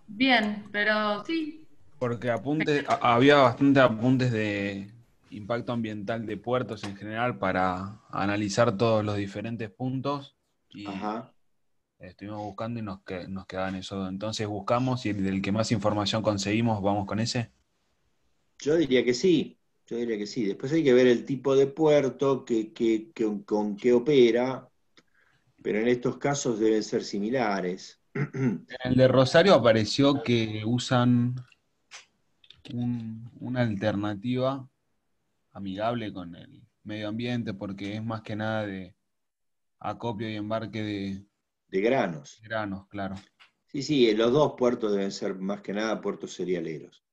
Bien, pero sí. Porque había bastante apuntes de impacto ambiental de puertos en general para analizar todos los diferentes puntos y Ajá. estuvimos buscando y nos quedaban eso. Entonces buscamos y del que más información conseguimos, vamos con ese. Yo diría que sí. Después hay que ver el tipo de puerto, con qué opera, pero en estos casos deben ser similares. En el de Rosario apareció que usan una alternativa amigable con el medio ambiente porque es más que nada de acopio y embarque De granos. granos, claro. Sí, los dos puertos deben ser más que nada puertos cerealeros.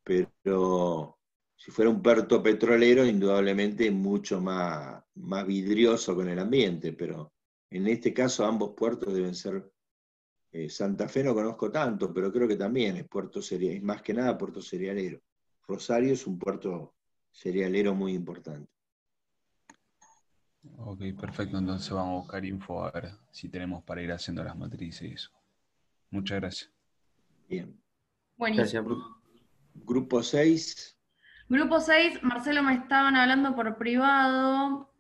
Pero si fuera un puerto petrolero, indudablemente mucho más vidrioso con el ambiente, pero en este caso ambos puertos deben ser Santa Fe no conozco tanto, pero creo que también es puerto cerealero, es más que nada puerto cerealero. Rosario es un puerto cerealero muy importante. Ok, perfecto. Entonces vamos a buscar info a ver si tenemos para ir haciendo las matrices y eso. Muchas gracias. Bien. Buenísimo. Gracias, profe. Grupo 6. Grupo 6, Marcelo, me estaban hablando por privado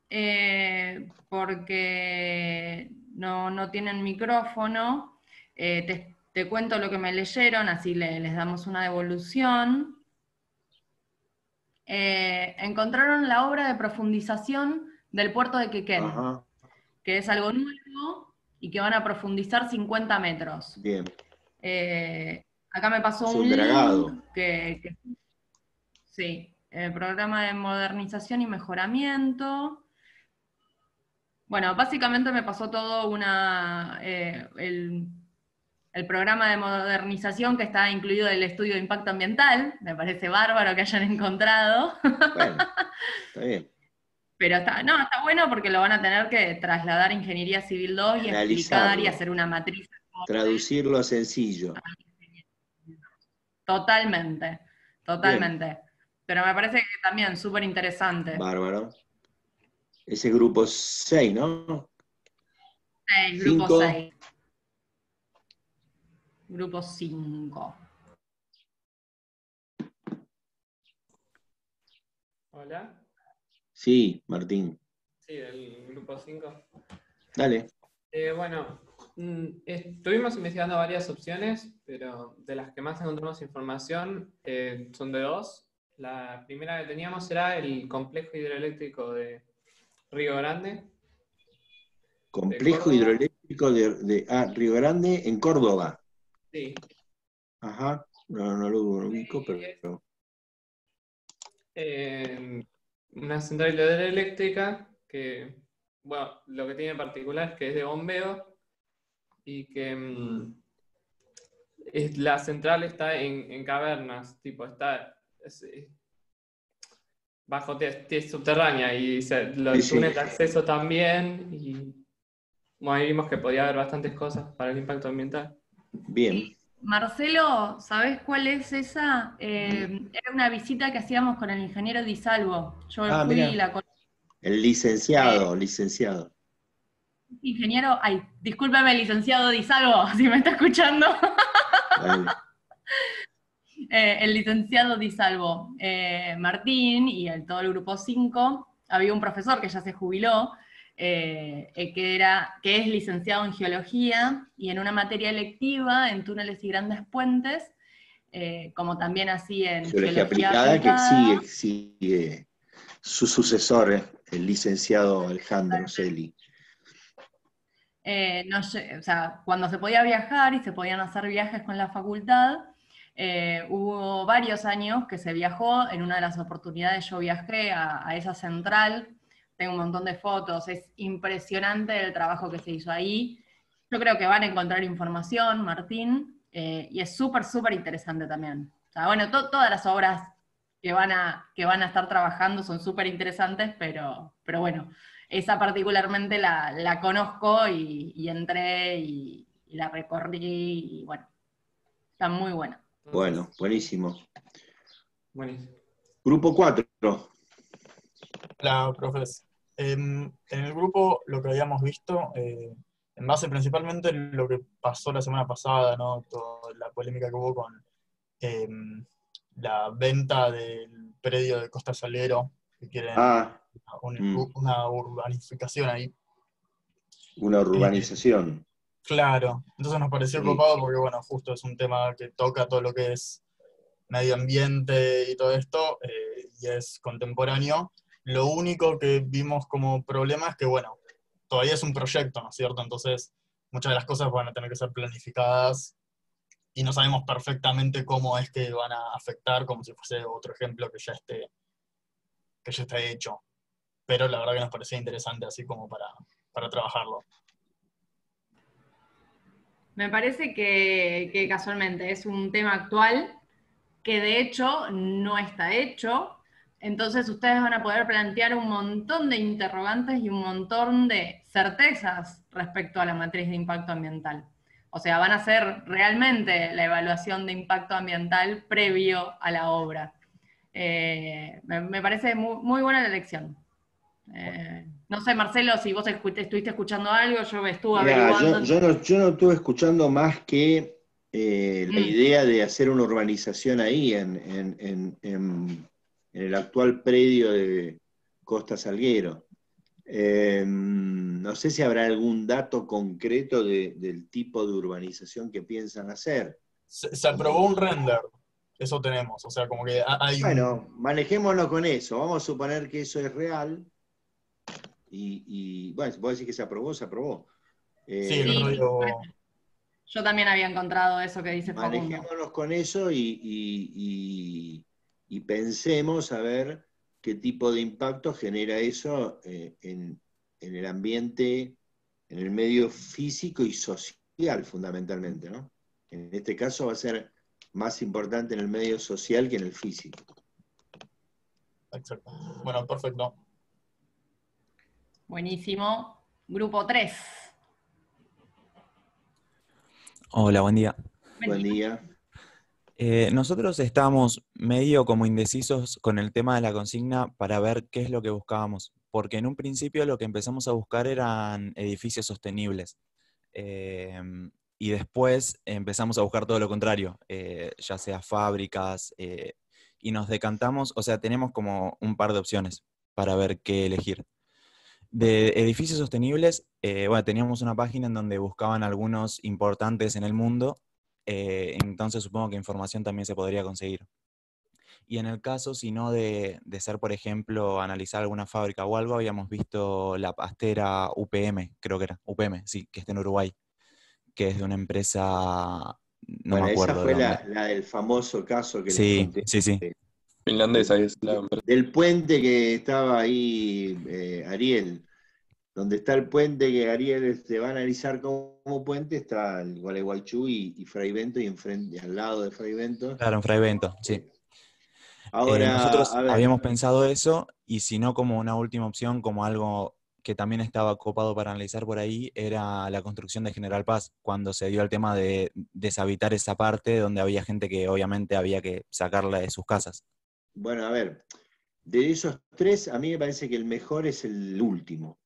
porque no tienen micrófono. Te cuento lo que me leyeron, así les damos una devolución. Encontraron la obra de profundización del puerto de Quequén, Ajá. que es algo nuevo y que van a profundizar 50 metros. Bien. Acá me pasó Es un un dragado. link sí, el programa de modernización y mejoramiento. Bueno, básicamente me pasó todo el programa de modernización que está incluido el estudio de impacto ambiental. Me parece bárbaro que hayan encontrado. Bueno, está bien. Pero está bueno porque lo van a tener que trasladar a Ingeniería Civil 2 y explicar y Analizarlo. hacer una matriz. Traducirlo a sencillo. Totalmente. Bien. Pero me parece que también súper interesante. Bárbaro. Ese grupo 6, ¿no? Grupo 5. 6. Grupo 5. Hola. Sí, Martín. Sí, del grupo 5. Dale. Bueno, estuvimos investigando varias opciones, pero de las que más encontramos información son de dos. La primera que teníamos era el complejo hidroeléctrico de Río Grande. Complejo hidroeléctrico de Río Grande en Córdoba. Sí. Ajá. No lo ubico, pero. Una central hidroeléctrica que, bueno, lo que tiene en particular es que es de bombeo y que la central está en cavernas, tipo, está bajo subterránea y los túneles de acceso también. Y bueno, ahí vimos que podía haber bastantes cosas para el impacto ambiental. Bien. Marcelo, ¿sabés cuál es esa? Era una visita que hacíamos con el ingeniero Di Salvo. Yo fui y la conocí. El licenciado. Ingeniero, discúlpeme, licenciado Di Salvo, si me está escuchando. Vale. El licenciado Di Salvo, Martín y todo el grupo 5, había un profesor que ya se jubiló, que es licenciado en geología y en una materia electiva en túneles y grandes puentes, como también así en Geología geología aplicada, aplicada. que sigue su sucesor, el licenciado Alejandro Celi. O sea, cuando se podía viajar y se podían hacer viajes con la facultad, hubo varios años que se viajó. En una de las oportunidades yo viajé a esa central, tengo un montón de fotos, es impresionante el trabajo que se hizo ahí. Yo creo que van a encontrar información, Martín, y es súper, súper interesante también. O sea, bueno, todas las obras que van a estar trabajando son súper interesantes, pero bueno, esa particularmente la conozco y entré y la recorrí y bueno, está muy buena. Bueno, buenísimo. Buenísimo. Grupo 4. Hola, profes. En el grupo lo que habíamos visto, en base principalmente en lo que pasó la semana pasada, ¿no? Toda la polémica que hubo con la venta del predio de Costa Salguero, que quieren una urbanificación ahí. Una urbanización. Claro, entonces nos pareció copado porque, bueno, justo es un tema que toca todo lo que es medio ambiente y todo esto, y es contemporáneo. Lo único que vimos como problema es que, bueno, todavía es un proyecto, ¿no es cierto? Entonces, muchas de las cosas van a tener que ser planificadas y no sabemos perfectamente cómo es que van a afectar, como si fuese otro ejemplo que ya esté hecho. Pero la verdad que nos parecía interesante así como para trabajarlo. Me parece que casualmente es un tema actual que de hecho no está hecho, entonces ustedes van a poder plantear un montón de interrogantes y un montón de certezas respecto a la matriz de impacto ambiental. O sea, van a hacer realmente la evaluación de impacto ambiental previo a la obra. Me parece muy buena la elección. No sé, Marcelo, si vos estuviste escuchando algo, yo estuve Mirá, averiguando. yo no estuve escuchando más que la Mm. idea de hacer una urbanización ahí, en el actual predio de Costa Salguero. No sé si habrá algún dato concreto del tipo de urbanización que piensan hacer. Se aprobó un render, eso tenemos, o sea, como que hay Bueno, manejémonos con eso. Vamos a suponer que eso es real. Y bueno, si vos decís que se aprobó, se aprobó. Sí, el otro Sí, día yo también había encontrado eso que dice Facundo. Manejémonos con eso y pensemos a ver qué tipo de impacto genera eso en el ambiente, en el medio físico y social, fundamentalmente, ¿no? En este caso va a ser más importante en el medio social que en el físico. Exacto. Bueno, perfecto. Buenísimo. Grupo 3. Hola, buen día. Buen día. Nosotros estábamos medio como indecisos con el tema de la consigna para ver qué es lo que buscábamos, porque en un principio lo que empezamos a buscar eran edificios sostenibles. Y después empezamos a buscar todo lo contrario, ya sea fábricas, y nos decantamos, o sea, tenemos como un par de opciones para ver qué elegir. De edificios sostenibles, bueno, teníamos una página en donde buscaban algunos importantes en el mundo, entonces supongo que información también se podría conseguir. Y en el caso, si no de ser, por ejemplo, analizar alguna fábrica o algo, habíamos visto la pastera UPM, creo que era, UPM, sí, que está en Uruguay, que es de una empresa, no Bueno, me esa acuerdo de fue dónde. la del famoso caso que les Sí, conté. sí, sí. Finlandesa es la empresa. Del puente que estaba ahí, Ariel. Donde está el puente que Ariel se va a analizar como puente, está el Gualeguaychú y Fray Bento, y enfrente, al lado de Fray Bento. Claro, en Fray Bento, sí. Ahora, Nosotros a ver, habíamos pensado eso, y si no, como una última opción, como algo que también estaba copado para analizar por ahí, era la construcción de General Paz, cuando se dio el tema de deshabitar esa parte donde había gente que obviamente había que sacarla de sus casas. bueno, a ver, de esos tres, a mí me parece que el mejor es el último,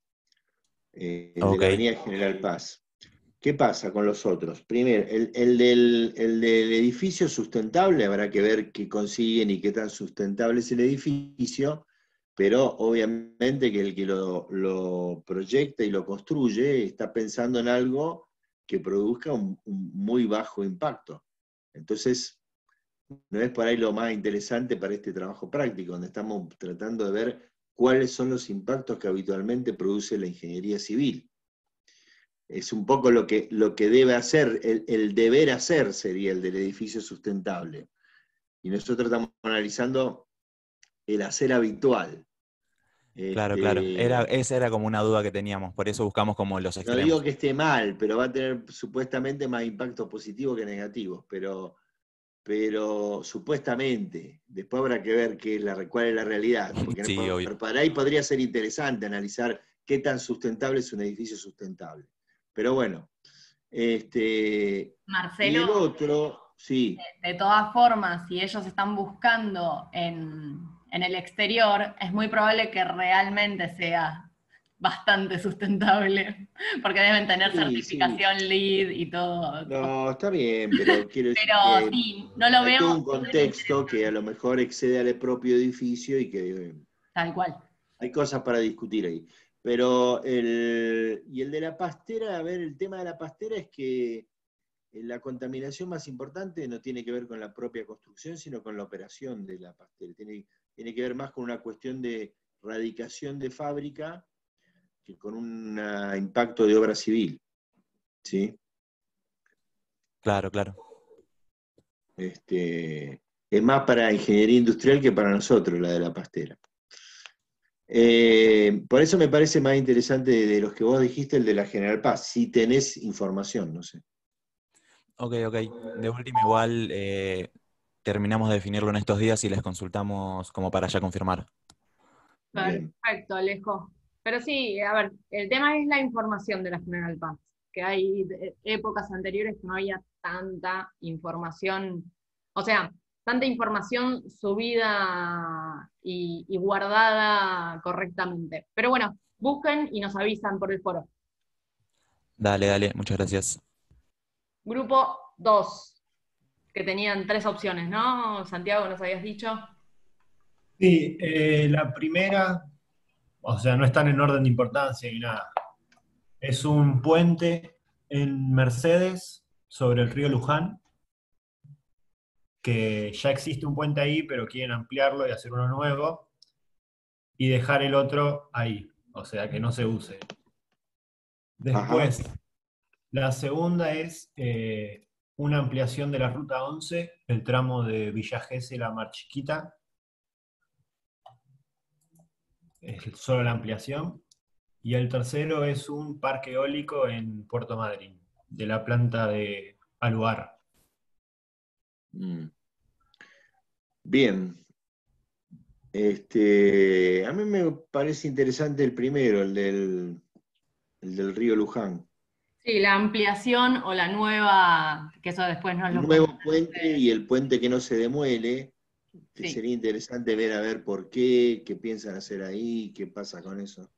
el de Ok, la Avenida General Paz. ¿Qué pasa con los otros? Primero, el del edificio sustentable, habrá que ver qué consiguen y qué tan sustentable es el edificio, pero obviamente que el que lo proyecta y lo construye está pensando en algo que produzca un muy bajo impacto. Entonces, no es por ahí lo más interesante para este trabajo práctico, donde estamos tratando de ver cuáles son los impactos que habitualmente produce la ingeniería civil. Es un poco lo que debe hacer, el deber hacer sería el del edificio sustentable. Y nosotros estamos analizando el hacer habitual. claro, claro. Esa era como una duda que teníamos, por eso buscamos como los No extremos. digo que esté mal, pero va a tener supuestamente más impactos positivos que negativos, pero supuestamente, después habrá que ver cuál es la realidad, porque Sí, obvio. para ahí podría ser interesante analizar qué tan sustentable es un edificio sustentable. Pero bueno, y el Marcelo, otro, sí. de todas formas, si ellos están buscando en el exterior, es muy probable que realmente sea bastante sustentable, porque deben tener Sí, certificación LEED y todo. No, está bien, pero quiero decir Pero que sí, no lo hay todo veo un contexto que a lo mejor excede al propio edificio y que tal cual. hay cosas para discutir ahí. Pero y el de la pastera, a ver, el tema de la pastera es que la contaminación más importante no tiene que ver con la propia construcción, sino con la operación de la pastera. Tiene que ver más con una cuestión de radicación de fábrica que con un impacto de obra civil. ¿Sí? Claro, claro. Es más para ingeniería industrial que para nosotros, la de la pastera. Por eso me parece más interesante de los que vos dijiste, el de la General Paz, si tenés información, no sé. Ok. De última igual terminamos de definirlo en estos días y les consultamos como para ya confirmar. Bien. Perfecto, Alejo. Pero sí, a ver, el tema es la información de la General Paz. que hay épocas anteriores que no había tanta información, o sea, tanta información subida y guardada correctamente. Pero bueno, busquen y nos avisan por el foro. Dale, muchas gracias. Grupo 2, que tenían 3 opciones, ¿no? Santiago, ¿nos habías dicho? Sí, la primera, o sea, no están en orden de importancia ni nada. Es un puente en Mercedes sobre el río Luján, que ya existe un puente ahí, pero quieren ampliarlo y hacer uno nuevo, y dejar el otro ahí, o sea, que no se use. Después, la segunda es una ampliación de la Ruta 11, el tramo de Villa Gesell a Mar Chiquita. Es solo la ampliación. Y el tercero es un parque eólico en Puerto Madryn, de la planta de Aluar. Bien. A mí me parece interesante el primero, el del río Luján. Sí, la ampliación o la nueva, que eso después no es El lo nuevo común. puente y el puente que no se demuele, que Sí. sería interesante ver a ver por qué piensan hacer ahí, qué pasa con eso.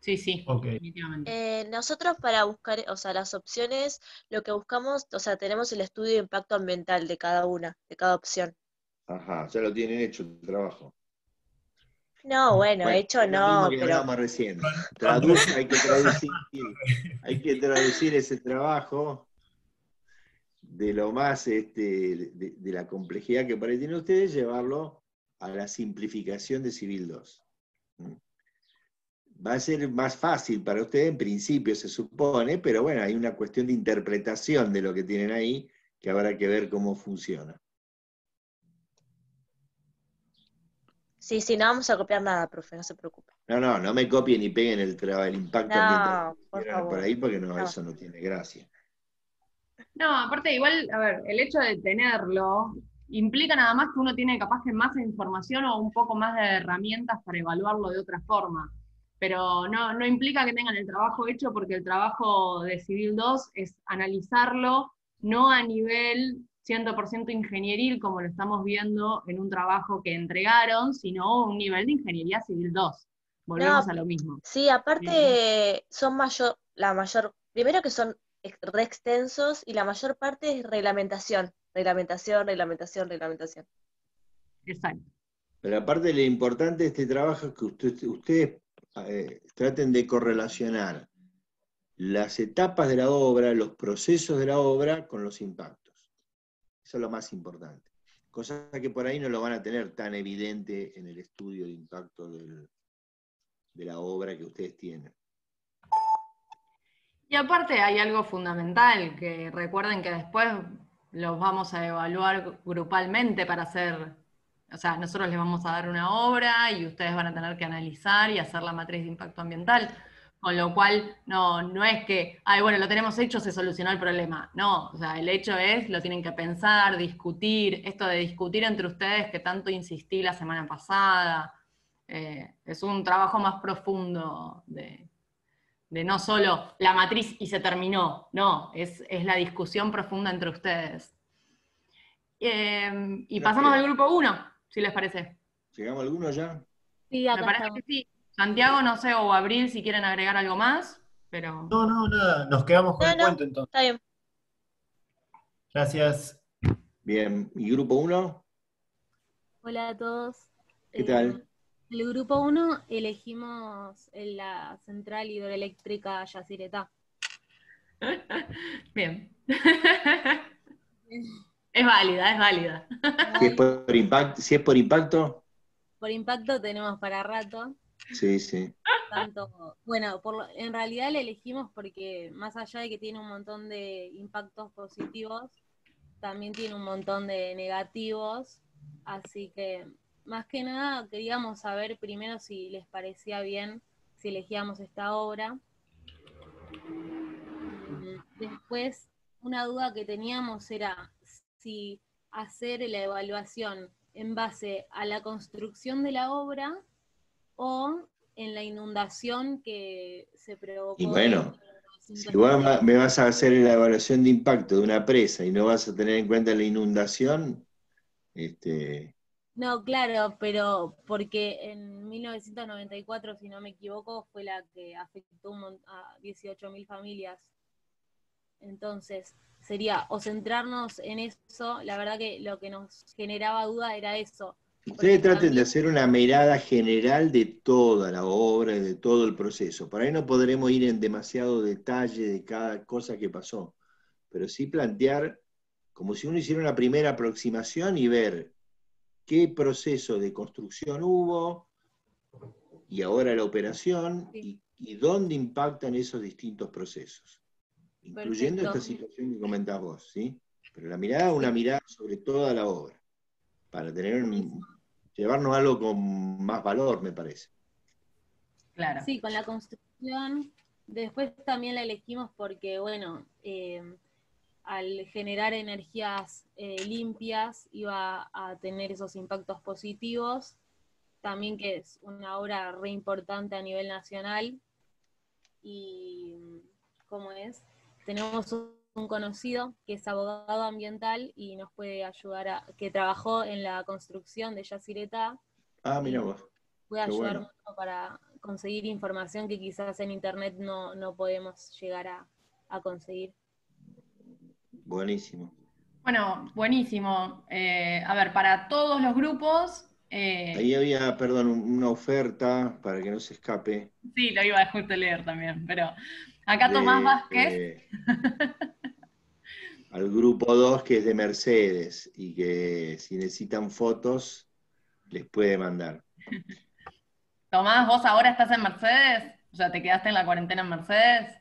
Sí, definitivamente. Nosotros para buscar, o sea, las opciones, lo que buscamos, o sea, tenemos el estudio de impacto ambiental de cada una, de cada opción. Ajá, ya lo tienen hecho el trabajo. No, bueno, hecho es lo mismo no, que pero hablábamos recién. Hay que traducir ese trabajo de lo más, de la complejidad que por ahí tienen ustedes, llevarlo a la simplificación de Civil 2. Va a ser más fácil para ustedes en principio, se supone, pero bueno, hay una cuestión de interpretación de lo que tienen ahí que habrá que ver cómo funciona. sí, no vamos a copiar nada, profe, no se preocupe. No me copien ni peguen el impacto ambiental No, por por favor. ahí, porque no, No. eso no tiene gracia. No, aparte igual, a ver, el hecho de tenerlo implica nada más que uno tiene capaz que más información o un poco más de herramientas para evaluarlo de otra forma. Pero no implica que tengan el trabajo hecho, porque el trabajo de Civil 2 es analizarlo, no a nivel 100% ingenieril, como lo estamos viendo en un trabajo que entregaron, sino un nivel de ingeniería Civil 2. Volvemos a lo mismo. Sí, aparte son primero que son re extensos y la mayor parte es reglamentación. Exacto. Pero aparte lo importante de este trabajo es que ustedes traten de correlacionar las etapas de la obra, los procesos de la obra con los impactos. Eso es lo más importante. Cosa que por ahí no lo van a tener tan evidente en el estudio de impacto de la obra que ustedes tienen. Y aparte hay algo fundamental, que recuerden que después los vamos a evaluar grupalmente para hacer, o sea, nosotros les vamos a dar una obra y ustedes van a tener que analizar y hacer la matriz de impacto ambiental, con lo cual no es que, bueno, lo tenemos hecho, se solucionó el problema. No, o sea, el hecho es, lo tienen que pensar, discutir, esto de discutir entre ustedes que tanto insistí la semana pasada, es un trabajo más profundo de no solo la matriz y se terminó, no, es la discusión profunda entre ustedes. Y pasamos al grupo 1, si les parece. ¿Llegamos a alguno ya? Sí, Me acá parece estamos. que sí. Santiago, no sé, o Abril, si quieren agregar algo más, pero... No, nada, nos quedamos con el puente entonces. Está bien. Gracias. Bien, ¿y grupo 1? Hola a todos. ¿Qué tal? El grupo 1 elegimos la central hidroeléctrica Yacyretá. Bien. Es válida. Si es por impacto. Por impacto tenemos para rato. Sí. Bueno, en realidad la elegimos porque más allá de que tiene un montón de impactos positivos, también tiene un montón de negativos, así que más que nada queríamos saber primero si les parecía bien si elegíamos esta obra. Después, una duda que teníamos era si hacer la evaluación en base a la construcción de la obra o en la inundación que se provocó. Y bueno, Si vos me vas a hacer la evaluación de impacto de una presa y no vas a tener en cuenta la inundación, No, claro, pero porque en 1994, si no me equivoco, fue la que afectó a 18.000 familias. Entonces, sería o centrarnos en eso, la verdad que lo que nos generaba duda era eso. Ustedes traten de hacer una mirada general de toda la obra y de todo el proceso. Por ahí no podremos ir en demasiado detalle de cada cosa que pasó, pero sí plantear como si uno hiciera una primera aproximación y ver qué proceso de construcción hubo y ahora la operación y dónde impactan esos distintos procesos, incluyendo esta situación que comentás vos, ¿sí? Pero la mirada, una mirada sobre toda la obra, para llevarnos algo con más valor, me parece. Claro. Sí, con la construcción, después también la elegimos porque, bueno, al generar energías limpias iba a tener esos impactos positivos, también que es una obra re importante a nivel nacional, y ¿cómo es? Tenemos un conocido que es abogado ambiental y nos puede ayudar que trabajó en la construcción de Yacyretá. Ah, mira vos. Puede ayudar bueno. mucho para conseguir información que quizás en internet no podemos llegar a conseguir. Buenísimo. Bueno, buenísimo. A ver, para todos los grupos... Ahí había, perdón, una oferta para que no se escape. Sí, lo iba a justo leer también, pero acá Tomás Vázquez. Al grupo 2 que es de Mercedes y que si necesitan fotos les puede mandar. Tomás, ¿vos ahora estás en Mercedes? O sea, ¿te quedaste en la cuarentena en Mercedes?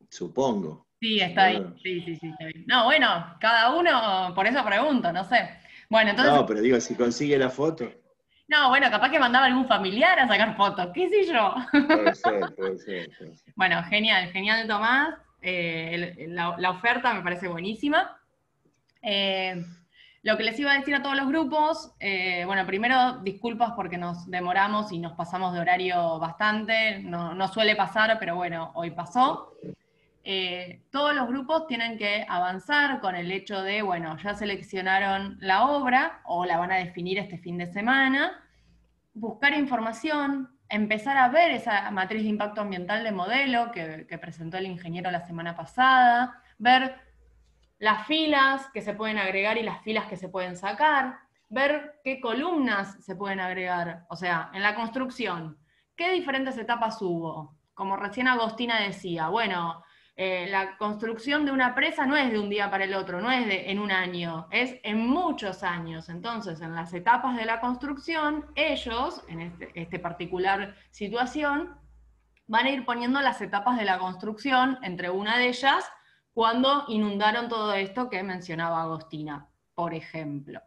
Supongo. Sí, está ahí. Sí, está bien. No, bueno, cada uno, por eso pregunto, no sé. Bueno, entonces... No, pero digo, si consigue la foto. No, bueno, capaz que mandaba algún familiar a sacar fotos, qué sé yo. Puede ser. Bueno, genial, Tomás. La oferta me parece buenísima. Lo que les iba a decir a todos los grupos, bueno, primero disculpas porque nos demoramos y nos pasamos de horario bastante, no suele pasar, pero bueno, hoy pasó. Todos los grupos tienen que avanzar con el hecho de, bueno, ya seleccionaron la obra o la van a definir este fin de semana, buscar información, empezar a ver esa matriz de impacto ambiental de modelo que presentó el ingeniero la semana pasada, ver las filas que se pueden agregar y las filas que se pueden sacar, ver qué columnas se pueden agregar, o sea, en la construcción, qué diferentes etapas hubo. Como recién Agostina decía, bueno, la construcción de una presa no es de un día para el otro, no es en un año, es en muchos años. Entonces, en las etapas de la construcción, ellos, en esta particular situación, van a ir poniendo las etapas de la construcción, entre una de ellas, cuando inundaron todo esto que mencionaba Agostina, por ejemplo.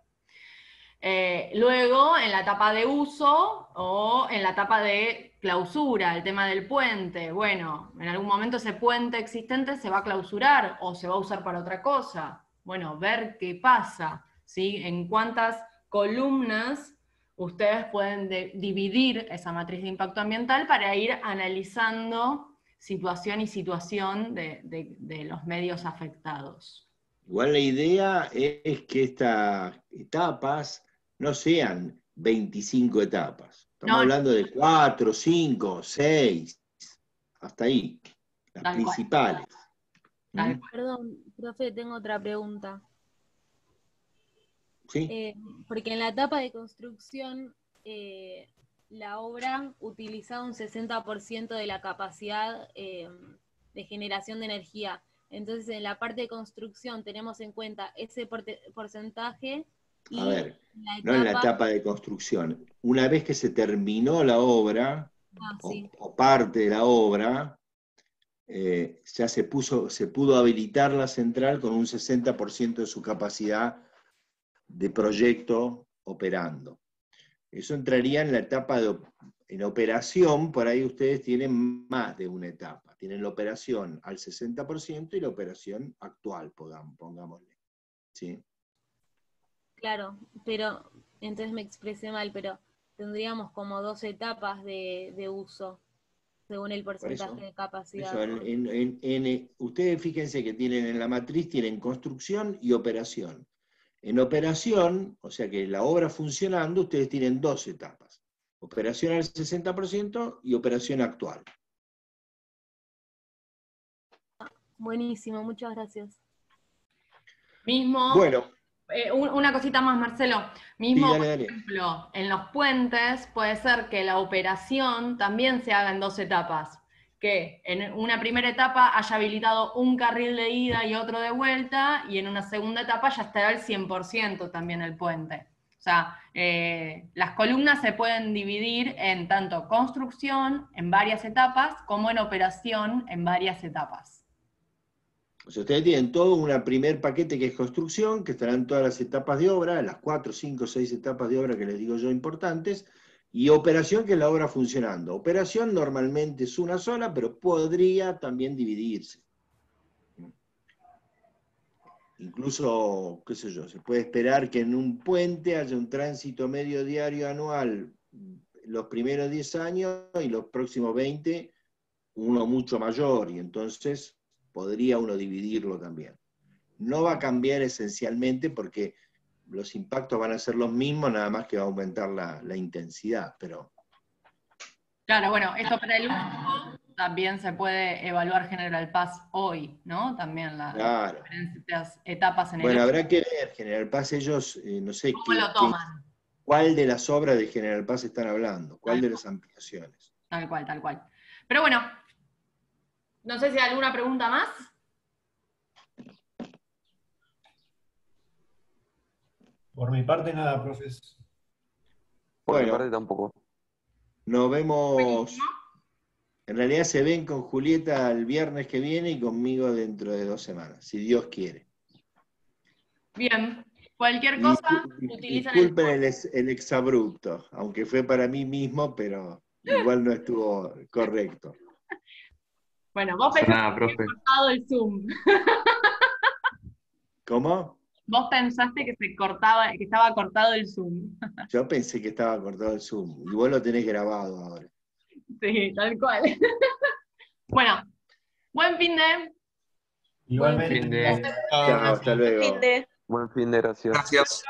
Luego, en la etapa de uso o en la etapa de clausura, el tema del puente. Bueno, en algún momento ese puente existente se va a clausurar o se va a usar para otra cosa. Bueno, ver qué pasa, ¿sí? En cuántas columnas ustedes pueden dividir esa matriz de impacto ambiental para ir analizando situación y situación de los medios afectados. Igual la idea es que estas etapas no sean 25 etapas. Estamos hablando de 4, 5, 6, hasta ahí, las principales. Perdón, profe, tengo otra pregunta. ¿Sí? Porque en la etapa de construcción, la obra utilizaba un 60% de la capacidad de generación de energía. Entonces, en la parte de construcción tenemos en cuenta ese porcentaje. Y a ver, no en la etapa de construcción. Una vez que se terminó la obra, o parte de la obra, ya se pudo habilitar la central con un 60% de su capacidad de proyecto operando. Eso entraría en la etapa en operación, por ahí ustedes tienen más de una etapa. Tienen la operación al 60% y la operación actual, pongámosle. ¿Sí? Claro, pero entonces me expresé mal, pero tendríamos como 2 etapas de uso, según el porcentaje de capacidad. Ustedes fíjense que tienen en la matriz, tienen construcción y operación. En operación, o sea que la obra funcionando, ustedes tienen 2 etapas. Operación al 60% y operación actual. Buenísimo, muchas gracias. Mismo, bueno, una cosita más, Marcelo. Mismo, sí, dale. por ejemplo, en los puentes puede ser que la operación también se haga en 2 etapas. Que en una primera etapa haya habilitado un carril de ida y otro de vuelta, y en una segunda etapa ya estará al 100% también el puente. O sea, las columnas se pueden dividir en tanto construcción en varias etapas, como en operación en varias etapas. O sea, ustedes tienen todo un primer paquete que es construcción, que estarán todas las etapas de obra, las 4, 5, 6 etapas de obra que les digo yo importantes, y operación, que es la obra funcionando. Operación normalmente es una sola, pero podría también dividirse. Incluso, qué sé yo, se puede esperar que en un puente haya un tránsito medio diario anual los primeros 10 años y los próximos 20, uno mucho mayor, y entonces podría uno dividirlo también. No va a cambiar esencialmente porque los impactos van a ser los mismos, nada más que va a aumentar la intensidad, pero... Claro, bueno, esto para el uso también se puede evaluar General Paz hoy, ¿no? También las diferentes etapas en el Bueno, uso. habrá que ver, General Paz, ellos, no sé ¿Cómo lo toman? cuál de las obras de General Paz están hablando, cuál de las ampliaciones. Tal cual, tal cual. Pero bueno, no sé si hay alguna pregunta más. Por mi parte, nada, profes. Por mi parte tampoco. Nos vemos, en realidad se ven con Julieta el viernes que viene y conmigo dentro de 2 semanas, si Dios quiere. Bien, cualquier cosa, utilizan Disculpen el exabrupto, aunque fue para mí mismo, pero igual no estuvo correcto. Bueno, vos pensaste que cortado el Zoom. ¿Cómo? Vos pensaste que se cortaba, que estaba cortado el Zoom. Yo pensé que estaba cortado el Zoom, y vos lo tenés grabado ahora. Sí, tal cual. Bueno, buen fin de. Igualmente. Chao, hasta luego. Buen fin de, gracias. Gracias.